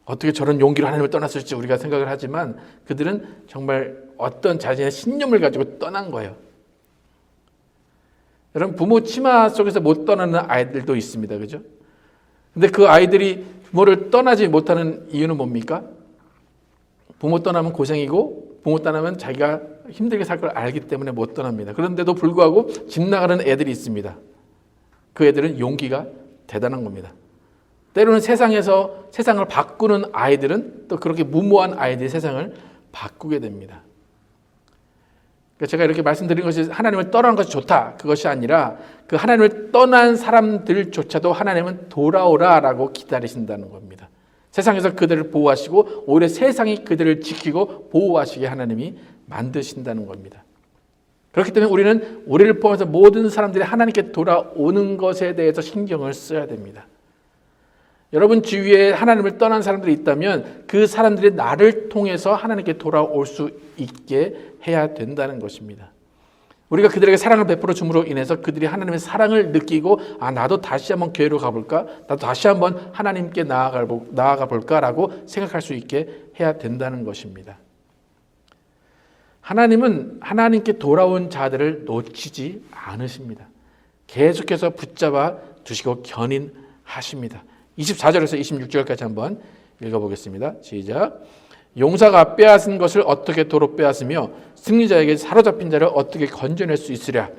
어떻게 저런 용기로 하나님을 떠났을지 우리가 생각을 하지만 그들은 정말 어떤 자신의 신념을 가지고 떠난 거예요. 여러분 부모 치마 속에서 못 떠나는 아이들도 있습니다. 그죠? 근데 그 아이들이 부모를 떠나지 못하는 이유는 뭡니까? 부모 떠나면 고생이고 부모 떠나면 자기가 힘들게 살 걸 알기 때문에 못 떠납니다. 그런데도 불구하고 집 나가는 애들이 있습니다. 그 애들은 용기가 대단한 겁니다. 때로는 세상을 바꾸는 아이들은 또 그렇게 무모한 아이들이 세상을 바꾸게 됩니다. 그러니까 제가 이렇게 말씀드린 것이 하나님을 떠나는 것이 좋다 그것이 아니라 그 하나님을 떠난 사람들조차도 하나님은 돌아오라라고 기다리신다는 겁니다. 세상에서 그들을 보호하시고 오히려 세상이 그들을 지키고 보호하시게 하나님이 만드신다는 겁니다. 그렇기 때문에 우리는 우리를 포함해서 모든 사람들이 하나님께 돌아오는 것에 대해서 신경을 써야 됩니다. 여러분 주위에 하나님을 떠난 사람들이 있다면 그 사람들이 나를 통해서 하나님께 돌아올 수 있게 해야 된다는 것입니다. 우리가 그들에게 사랑을 베풀어 줌으로 인해서 그들이 하나님의 사랑을 느끼고 나도 다시 한번 교회로 가볼까? 나도 다시 한번 하나님께 나아가 볼까라고 생각할 수 있게 해야 된다는 것입니다. 하나님은 하나님께 돌아온 자들을 놓치지 않으십니다. 계속해서 붙잡아 두시고 견인하십니다. 24절에서 26절까지 한번 읽어보겠습니다. 시작. 용사가 빼앗은 것을 어떻게 도로 빼앗으며 승리자에게 사로잡힌 자를 어떻게 건져낼 수 있으랴.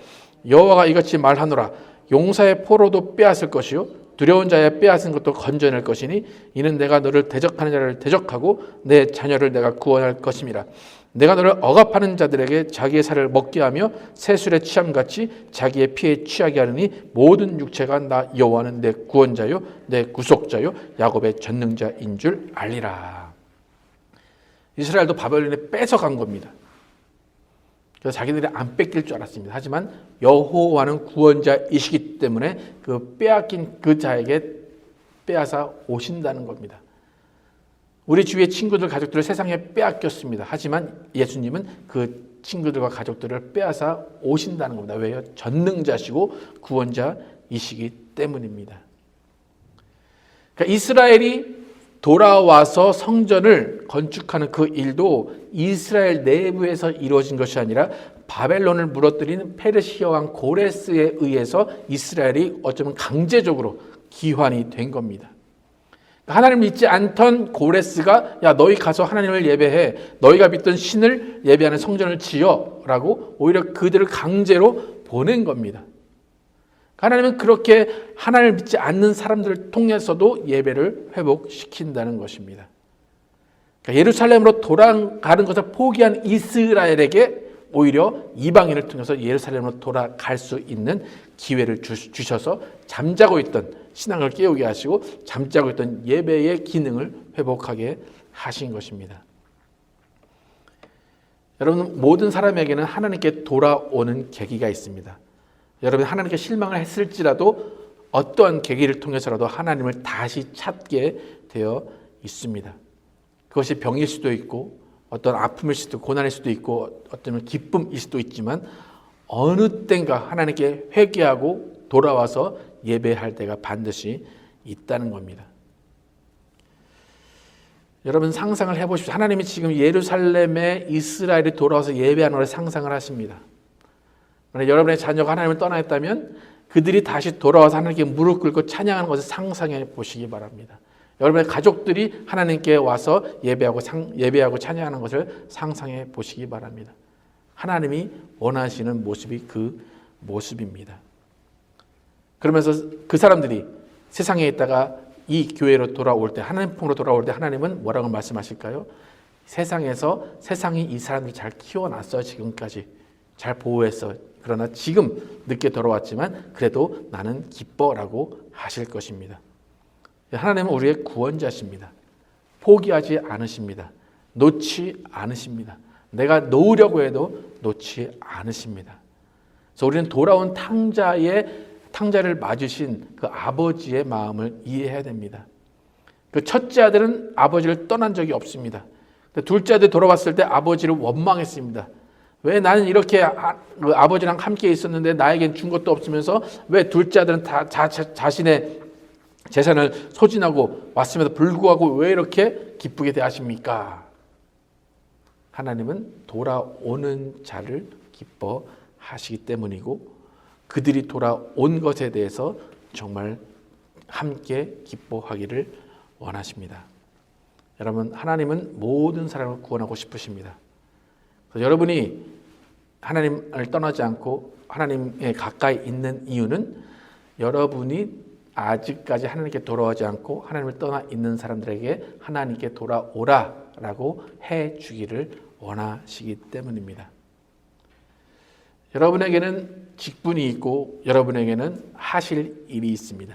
여호와가 이같이 말하노라. 용사의 포로도 빼앗을 것이요 두려운 자의 빼앗은 것도 건져낼 것이니 이는 내가 너를 대적하는 자를 대적하고 내 자녀를 내가 구원할 것임이라. 내가 너를 억압하는 자들에게 자기의 살을 먹게 하며 새술의 취함같이 자기의 피에 취하게 하느니 모든 육체가 나 여호와는 내 구원자요 내 구속자요 야곱의 전능자인 줄 알리라. 이스라엘도 바벨론에 뺏어간 겁니다. 그래서 자기들이 안 뺏길 줄 알았습니다. 하지만 여호와는 구원자이시기 때문에 그 빼앗긴 그 자에게 빼앗아 오신다는 겁니다. 우리 주위의 친구들, 가족들을 세상에 빼앗겼습니다. 하지만 예수님은 그 친구들과 가족들을 빼앗아 오신다는 겁니다. 왜요? 전능자시고 구원자이시기 때문입니다. 그러니까 이스라엘이 돌아와서 성전을 건축하는 그 일도 이스라엘 내부에서 이루어진 것이 아니라 바벨론을 무너뜨린 페르시아 왕 고레스에 의해서 이스라엘이 어쩌면 강제적으로 기환이 된 겁니다. 하나님을 믿지 않던 고레스가 야 너희 가서 하나님을 예배해, 너희가 믿던 신을 예배하는 성전을 지어라고 오히려 그들을 강제로 보낸 겁니다. 하나님은 그렇게 하나님을 믿지 않는 사람들을 통해서도 예배를 회복시킨다는 것입니다. 그러니까 예루살렘으로 돌아가는 것을 포기한 이스라엘에게 오히려 이방인을 통해서 예루살렘으로 돌아갈 수 있는 기회를 주셔서 잠자고 있던 신앙을 깨우게 하시고 잠자고 있던 예배의 기능을 회복하게 하신 것입니다. 여러분, 모든 사람에게는 하나님께 돌아오는 계기가 있습니다. 여러분이 하나님께 실망을 했을지라도 어떠한 계기를 통해서라도 하나님을 다시 찾게 되어 있습니다. 그것이 병일 수도 있고 어떤 아픔일 수도 있고 고난일 수도 있고 어떤 기쁨일 수도 있지만 어느 땐가 하나님께 회개하고 돌아와서 예배할 때가 반드시 있다는 겁니다. 여러분 상상을 해보십시오. 하나님이 지금 예루살렘에 이스라엘이 돌아와서 예배하는 걸 상상을 하십니다. 만약 여러분의 자녀가 하나님을 떠나있다면 그들이 다시 돌아와서 하나님께 무릎 꿇고 찬양하는 것을 상상해 보시기 바랍니다. 여러분의 가족들이 하나님께 와서 예배하고 찬양하는 것을 상상해 보시기 바랍니다. 하나님이 원하시는 모습이 그 모습입니다. 그러면서 그 사람들이 세상에 있다가 이 교회로 돌아올 때, 하나님 품으로 돌아올 때 하나님은 뭐라고 말씀하실까요? 세상에서 세상이 이 사람들을 잘 키워놨어요. 지금까지 잘 보호했어. 그러나 지금 늦게 돌아왔지만 그래도 나는 기뻐라고 하실 것입니다. 하나님은 우리의 구원자십니다. 포기하지 않으십니다. 놓지 않으십니다. 내가 놓으려고 해도 놓지 않으십니다. 그래서 우리는 돌아온 탕자를 맞으신 그 아버지의 마음을 이해해야 됩니다. 그 첫째 아들은 아버지를 떠난 적이 없습니다. 둘째 아들이 돌아왔을 때 아버지를 원망했습니다. 왜 나는 이렇게 아버지랑 함께 있었는데 나에겐 준 것도 없으면서 왜 둘째 아들은 다 자신의 재산을 소진하고 왔음에도 불구하고 왜 이렇게 기쁘게 대하십니까? 하나님은 돌아오는 자를 기뻐하시기 때문이고 그들이 돌아온 것에 대해서 정말 함께 기뻐하기를 원하십니다. 여러분, 하나님은 모든 사람을 구원하고 싶으십니다. 여러분이 하나님을 떠나지 않고 하나님에 가까이 있는 이유는 여러분이 아직까지 하나님께 돌아오지 않고 하나님을 떠나 있는 사람들에게 하나님께 돌아오라라고 해주기를 원하시기 때문입니다. 여러분에게는 직분이 있고 여러분에게는 하실 일이 있습니다.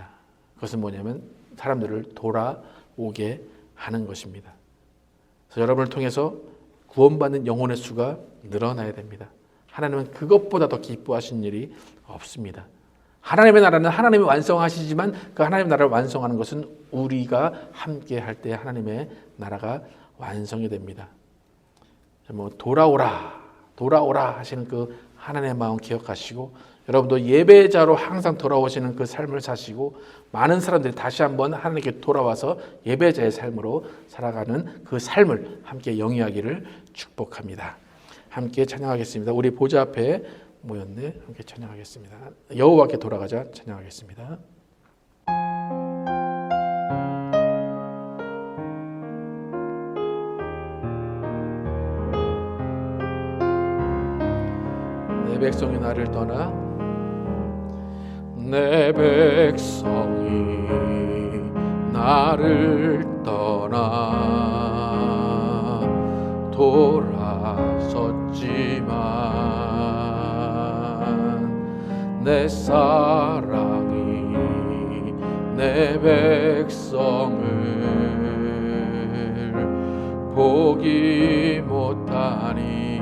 그것은 뭐냐면 사람들을 돌아오게 하는 것입니다. 그래서 여러분을 통해서 구원받는 영혼의 수가 늘어나야 됩니다. 하나님은 그것보다 더 기뻐하신 일이 없습니다. 하나님의 나라는 하나님이 완성하시지만 그 하나님의 나라를 완성하는 것은 우리가 함께 할 때 하나님의 나라가 완성이 됩니다. 돌아오라 하시는 그 하나님의 마음 기억하시고 여러분도 예배자로 항상 돌아오시는 그 삶을 사시고 많은 사람들이 다시 한번 하나님께 돌아와서 예배자의 삶으로 살아가는 그 삶을 함께 영위하기를 축복합니다. 함께 찬양하겠습니다. 우리 보좌 앞에 모였네. 함께 찬양하겠습니다. 여호와께 돌아가자 찬양하겠습니다. 내 백성이 나를 떠나 내 백성이 나를 떠나 돌아섰지만 내 사랑이 내 백성을 보기 못하니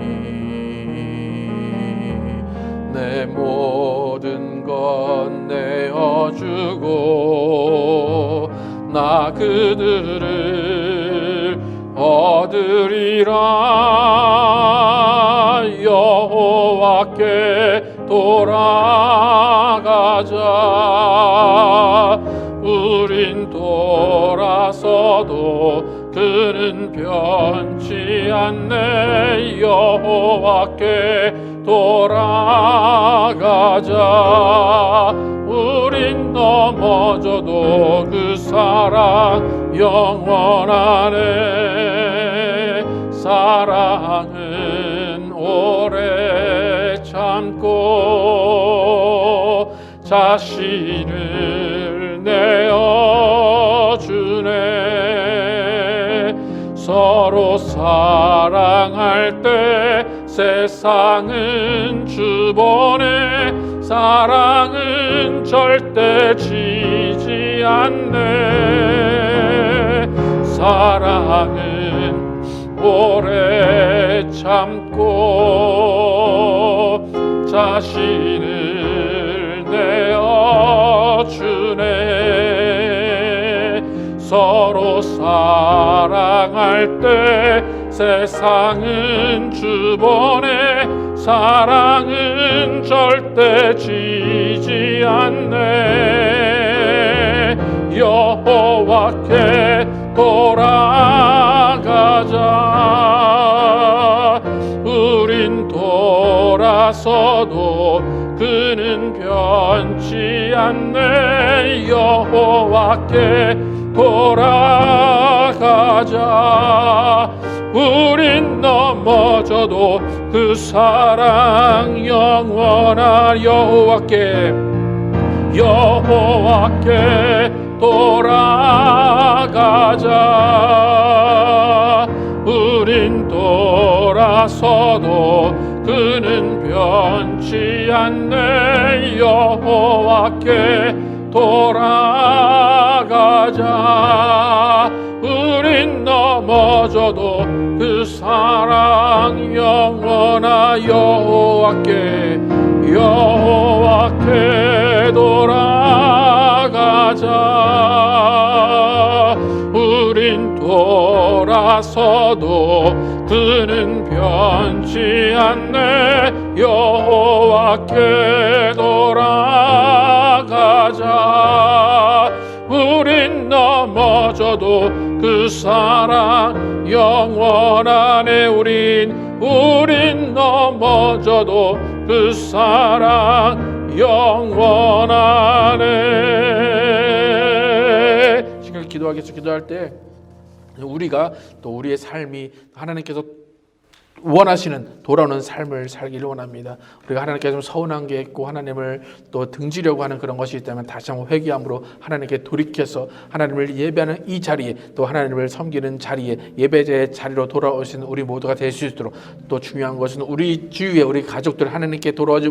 그들을 얻으리라. 여호와께 돌아가자. 우린 돌아서도 그는 변치 않네. 여호와께 돌아가자. 우린 넘어져도 그 사랑 영원하네. 사랑은 오래 참고 자신을 내어주네. 서로 사랑할 때 세상은 주보네. 사랑은 절대 지지 않네. 사랑은 오래 참고 자신을 내어주네. 서로 사랑할 때 세상은 주보네. 사랑은 절대 지지 않네. 여호와께 돌아가자. 우린 돌아서도 그는 변치 않네. 여호와께 돌아가자. 우린 넘어져도 그 사랑 영원한 여호와께 돌아가자. 우린 돌아서도 그는 변치 않네. 여호와께 돌아가자. 우린 넘어져도 그 사랑 영원한 여호와께 돌아가자. 우린 돌아서도 그는 변치 않네. 여호와께 돌아가자. 우린 넘어져도 그 사랑 영원하네. 우린 넘어져도 그 사랑 영원하네. 지금 기도하겠죠. 기도할 때 우리가 또 우리의 삶이 하나님께서 원하시는 돌아오는 삶을 살기를 원합니다. 우리가 하나님께 좀 서운한 게 있고 하나님을 또 등지려고 하는 그런 것이 있다면 다시 한번 회개함으로 하나님께 돌이켜서 하나님을 예배하는 이 자리에, 또 하나님을 섬기는 자리에, 예배자의 자리로 돌아오시는 우리 모두가 될 수 있도록, 또 중요한 것은 우리 주위에 우리 가족들 하나님께 돌아오지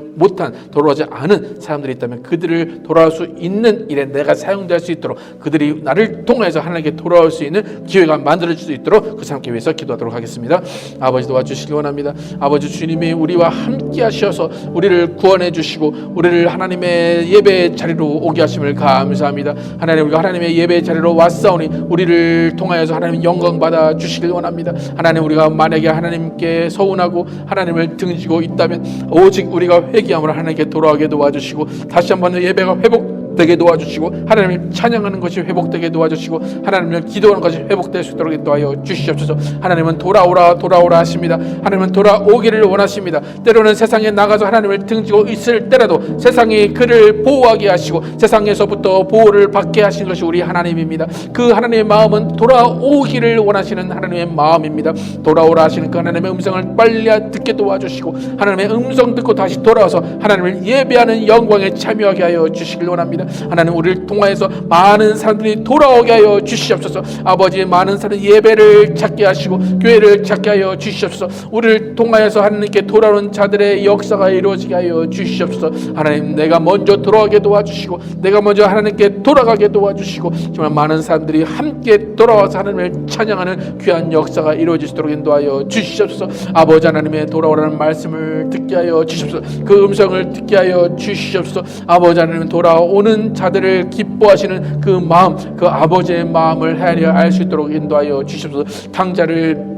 않은 사람들이 있다면 그들을 돌아올 수 있는 일에 내가 사용될 수 있도록, 그들이 나를 통해서 하나님께 돌아올 수 있는 기회가 만들어질 수 있도록 그 사람께 위해서 기도하도록 하겠습니다. 아버지 도와주시기 원합니다. 아버지 주님이 우리와 함께 하셔서 우리를 구원해 주시고 우리를 하나님의 예배 자리로 오게 하심을 감사합니다. 하나님, 우리가 하나님의 예배 자리로 왔사오니 우리를 통하여서 하나님 영광 받아 주시길 원합니다. 하나님, 우리가 만약에 하나님께 서운하고 하나님을 등지고 있다면 오직 우리가 회개함으로 하나님께 돌아오게 도와주시고 다시 한번 예배가 회복되게 도와주시고 하나님을 찬양하는 것이 회복되게 도와주시고 하나님을 기도하는 것이 회복될 수 있도록 도와여 주시옵소서. 하나님은 돌아오라 하십니다. 하나님은 돌아오기를 원하십니다. 때로는 세상에 나가서 하나님을 등지고 있을 때라도 세상이 그를 보호하게 하시고 세상에서부터 보호를 받게 하신 것이 우리 하나님입니다. 그 하나님의 마음은 돌아오기를 원하시는 하나님의 마음입니다. 돌아오라 하시는 그 하나님의 음성을 빨리 듣게 도와주시고 하나님의 음성 듣고 다시 돌아와서 하나님을 예배하는 영광에 참여하게 하여 주시길 원합니다. 하나님, 우리를 통하여서 많은 사람들이 돌아오게 하여 주시옵소서. 아버지, 많은 사람 예배를 찾게 하시고 교회를 찾게 하여 주시옵소서. 우리를 통하여서 하나님께 돌아오는 자들의 역사가 이루어지게 하여 주시옵소서. 하나님, 내가 먼저 돌아가게 도와주시고 내가 먼저 하나님께 돌아가게 도와주시고 정말 많은 사람들이 함께 돌아와서 하나님을 찬양하는 귀한 역사가 이루어지도록 인도하여 주시옵소서. 아버지 하나님의 돌아오라는 말씀을 듣게 하여 주시옵소서. 그 음성을 듣게 하여 주시옵소서. 아버지 하나님, 돌아오는 모든 자들을 기뻐하시는 그 마음, 그 아버지의 마음을 헤아려 알 수 있도록 인도하여 주시옵소서. 탕자를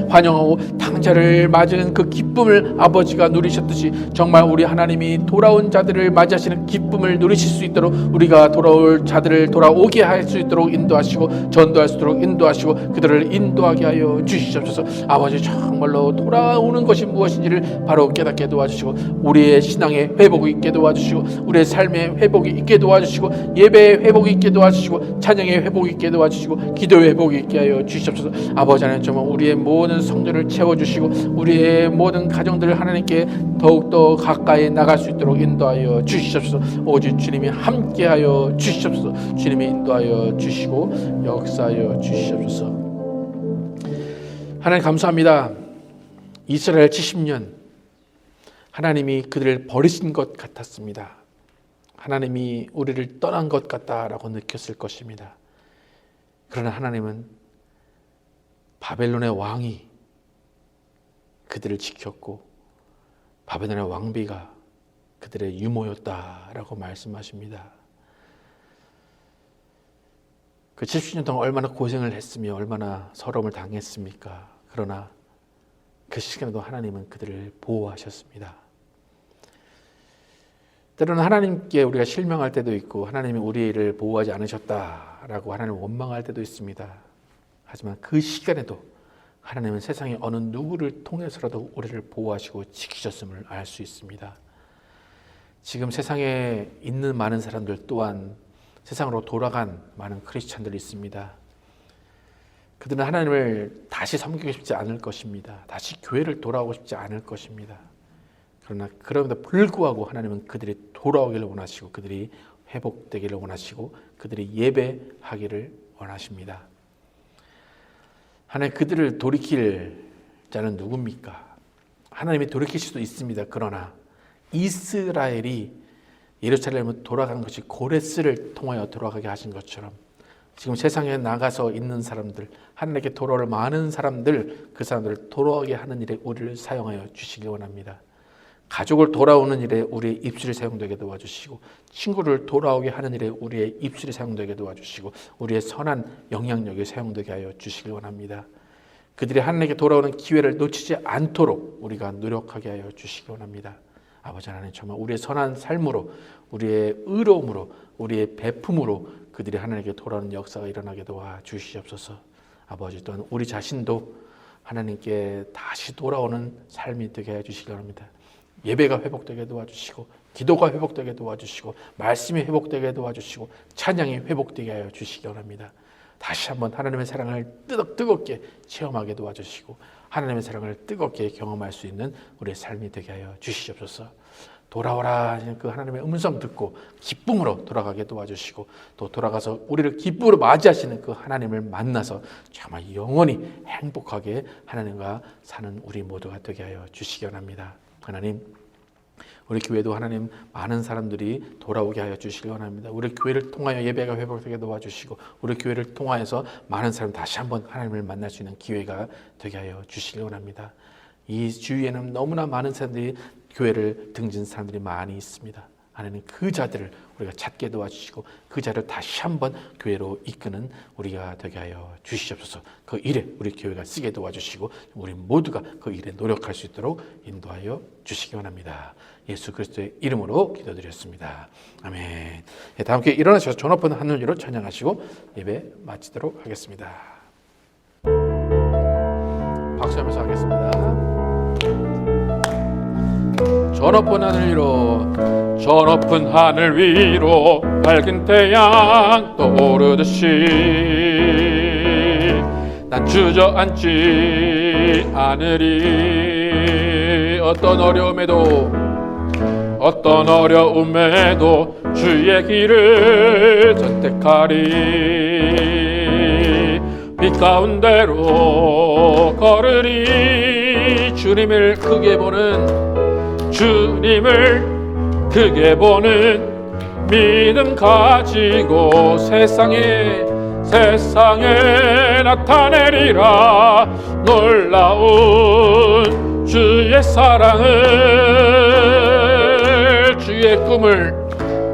환영하고 탕자를 맞이하는 그 기쁨을 아버지가 누리셨듯이 정말 우리 하나님이 돌아온 자들을 맞이하시는 기쁨을 누리실 수 있도록 우리가 돌아올 자들을 돌아오게 할 수 있도록 인도하시고 전도할 수 있도록 인도하시고 그들을 인도하게 하여 주시옵소서. 아버지, 정말로 돌아오는 것이 무엇인지를 바로 깨닫게 도와주시고 우리의 신앙의 회복이 있게 도와주시고 우리의 삶의 회복이 있게 도와주시고 예배의 회복이 있게 도와주시고 찬양의 회복이 있게 도와주시고 기도의 회복이 있게 하여 주시옵소서. 아버지 하나님, 정말 우리의 모든 성도를 채워주시고 우리의 모든 가정들을 하나님께 더욱더 가까이 나갈 수 있도록 인도하여 주시옵소서. 오직 주님이 함께하여 주시옵소서. 주님이 인도하여 주시고 역사하여 주시옵소서. 하나님 감사합니다. 이스라엘 70년 하나님이 그들을 버리신 것 같았습니다. 하나님이 우리를 떠난 것 같다라고 느꼈을 것입니다. 그러나 하나님은 바벨론의 왕이 그들을 지켰고 바벨론의 왕비가 그들의 유모였다라고 말씀하십니다. 그 70년 동안 얼마나 고생을 했으며 얼마나 서러움을 당했습니까? 그러나 그 시간에도 하나님은 그들을 보호하셨습니다. 때로는 하나님께 우리가 실망할 때도 있고 하나님이 우리를 보호하지 않으셨다라고 하나님을 원망할 때도 있습니다. 하지만 그 시간에도 하나님은 세상의 어느 누구를 통해서라도 우리를 보호하시고 지키셨음을 알 수 있습니다. 지금 세상에 있는 많은 사람들 또한 세상으로 돌아간 많은 크리스찬들이 있습니다. 그들은 하나님을 다시 섬기고 싶지 않을 것입니다. 다시 교회를 돌아오고 싶지 않을 것입니다. 그러나 그럼에도 불구하고 하나님은 그들이 돌아오기를 원하시고 그들이 회복되기를 원하시고 그들이 예배하기를 원하십니다. 하나님, 그들을 돌이킬 자는 누굽니까? 하나님이 돌이킬 수도 있습니다. 그러나 이스라엘이 예루살렘을 돌아간 것이 고레스를 통하여 돌아가게 하신 것처럼 지금 세상에 나가서 있는 사람들, 하나님께 돌아올 많은 사람들, 그 사람들을 돌아오게 하는 일에 우리를 사용하여 주시기 원합니다. 가족을 돌아오는 일에 우리의 입술이 사용되게 도와주시고 친구를 돌아오게 하는 일에 우리의 입술이 사용되게 도와주시고 우리의 선한 영향력이 사용되게 하여 주시기 원합니다. 그들이 하나님께 돌아오는 기회를 놓치지 않도록 우리가 노력하게 하여 주시기 원합니다. 아버지 하나님, 정말 우리의 선한 삶으로 우리의 의로움으로 우리의 베품으로 그들이 하나님께 돌아오는 역사가 일어나게 도와주시옵소서. 아버지, 또한 우리 자신도 하나님께 다시 돌아오는 삶이 되게 해주시기 바랍니다. 예배가 회복되게 도와주시고 기도가 회복되게 도와주시고 말씀이 회복되게 도와주시고 찬양이 회복되게 하여 주시기 바랍니다. 다시 한번 하나님의 사랑을 뜨겁게 체험하게 도와주시고 하나님의 사랑을 뜨겁게 경험할 수 있는 우리의 삶이 되게 하여 주시옵소서. 돌아오라 하시는 그 하나님의 음성 듣고 기쁨으로 돌아가게 도와주시고 또 돌아가서 우리를 기쁨으로 맞이하시는 그 하나님을 만나서 정말 영원히 행복하게 하나님과 사는 우리 모두가 되게 하여 주시기 원합니다. 하나님, 우리 교회도 하나님 많은 사람들이 돌아오게 하여 주시기 원합니다. 우리 교회를 통하여 예배가 회복되게 도와주시고 우리 교회를 통하여서 많은 사람 다시 한번 하나님을 만날 수 있는 기회가 되게 하여 주시기 원합니다. 이 주위에는 너무나 많은 사람들이 교회를 등진 사람들이 많이 있습니다. 하나님, 그 자들을 우리가 찾게 도와주시고 그 자를 다시 한번 교회로 이끄는 우리가 되게 하여 주시옵소서. 그 일에 우리 교회가 쓰게 도와주시고 우리 모두가 그 일에 노력할 수 있도록 인도하여 주시기 원합니다. 예수 그리스도의 이름으로 기도드렸습니다. 아멘. 다 함께 일어나셔서 전 높은 하늘로 찬양하시고 예배 마치도록 하겠습니다. 박수하면서 하겠습니다. 저 높은 하늘 위로, 저 높은 하늘 위로 밝은 태양 떠오르듯이 난 주저앉지 않으리. 어떤 어려움에도 주의 길을 선택하리. 빛 가운데로 걸으리. 주님을 크게 보는 믿음 가지고 세상에 나타내리라. 놀라운 주의 사랑을, 주의 꿈을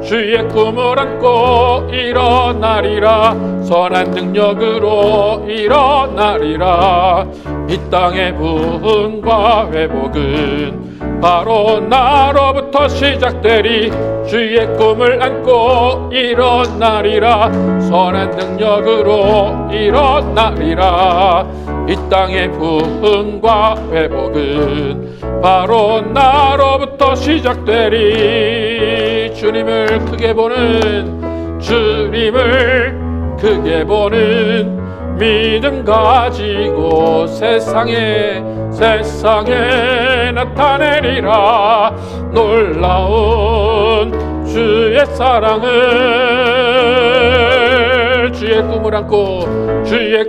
주의 꿈을 안고 일어나리라. 선한 능력으로 일어나리라. 이 땅의 부흥과 회복은 바로 나로부터 시작되리. 주의 꿈을 안고 일어나리라. 선한 능력으로 일어나리라. 이 땅의 부흥과 회복은 바로 나로부터 시작되리. 주님을 크게 보는, 주님을 크게 보는 믿음 가지고 세상에 나타내리라. 놀라운 주의 사랑을, 주의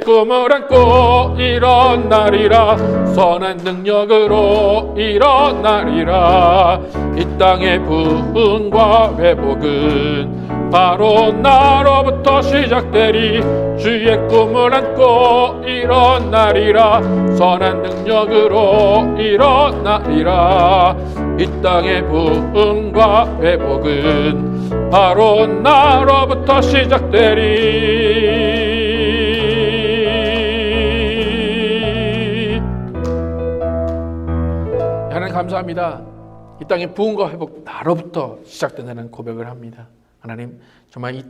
꿈을 안고 일어나리라. 선한 능력으로 일어나리라. 이 땅의 부흥과 회복은 바로 나로부터 시작되리. 주의 꿈을 안고 일어나리라. 선한 능력으로 일어나리라. 이 땅의 부흥과 회복은 바로 나로부터 시작되리. 하나님 감사합니다. 이 땅의 부흥과 회복 나로부터 시작된다는 고백을 합니다. 하나님, 정말 이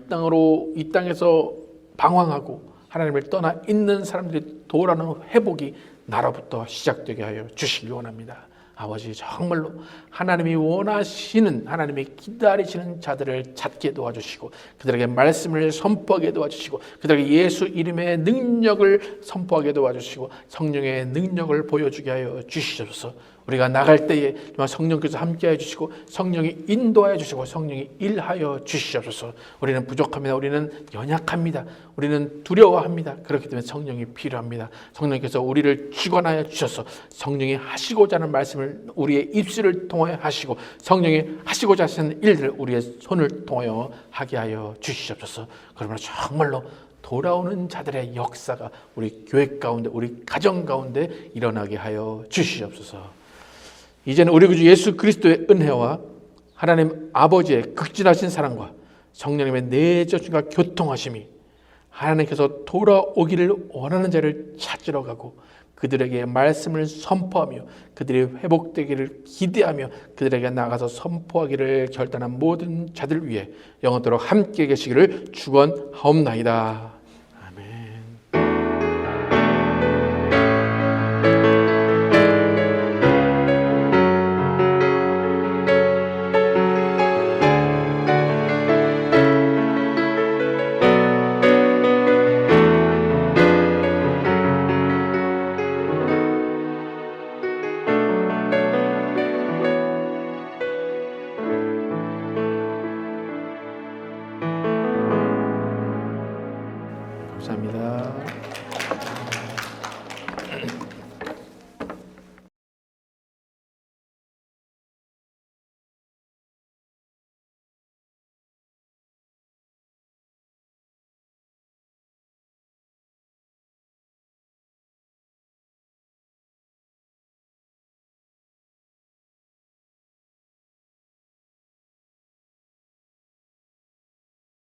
땅에서 방황하고 하나님을 떠나 있는 사람들이 돌아오는 회복이 나로부터 시작되게 하여 주시기 원합니다. 아버지, 정말로 하나님이 원하시는, 하나님이 기다리시는 자들을 찾게 도와주시고, 그들에게 말씀을 선포하게 도와주시고, 그들에게 예수 이름의 능력을 선포하게 도와주시고, 성령의 능력을 보여주게 하여 주시옵소서. 우리가 나갈 때에 정말 성령께서 함께해 주시고, 성령이 인도하여 주시고, 성령이 일하여 주시옵소서. 우리는 부족합니다. 우리는 연약합니다. 우리는 두려워합니다. 그렇기 때문에 성령이 필요합니다. 성령께서 우리를 주관하여 주셔서 성령이 하시고자 하는 말씀을 우리의 입술을 통하여 하시고, 성령이 하시고자 하시는 일들을 우리의 손을 통하여 하게 하여 주시옵소서. 그러므로 정말로 돌아오는 자들의 역사가 우리 교회 가운데, 우리 가정 가운데 일어나게 하여 주시옵소서. 이제는 우리 구주 예수 그리스도의 은혜와 하나님 아버지의 극진하신 사랑과 성령님의 내주심과 교통하심이, 하나님께서 돌아오기를 원하는 자를 찾으러 가고 그들에게 말씀을 선포하며 그들이 회복되기를 기대하며 그들에게 나가서 선포하기를 결단한 모든 자들 위해 영원토록 함께 계시기를 축원하옵나이다. 감사합니다.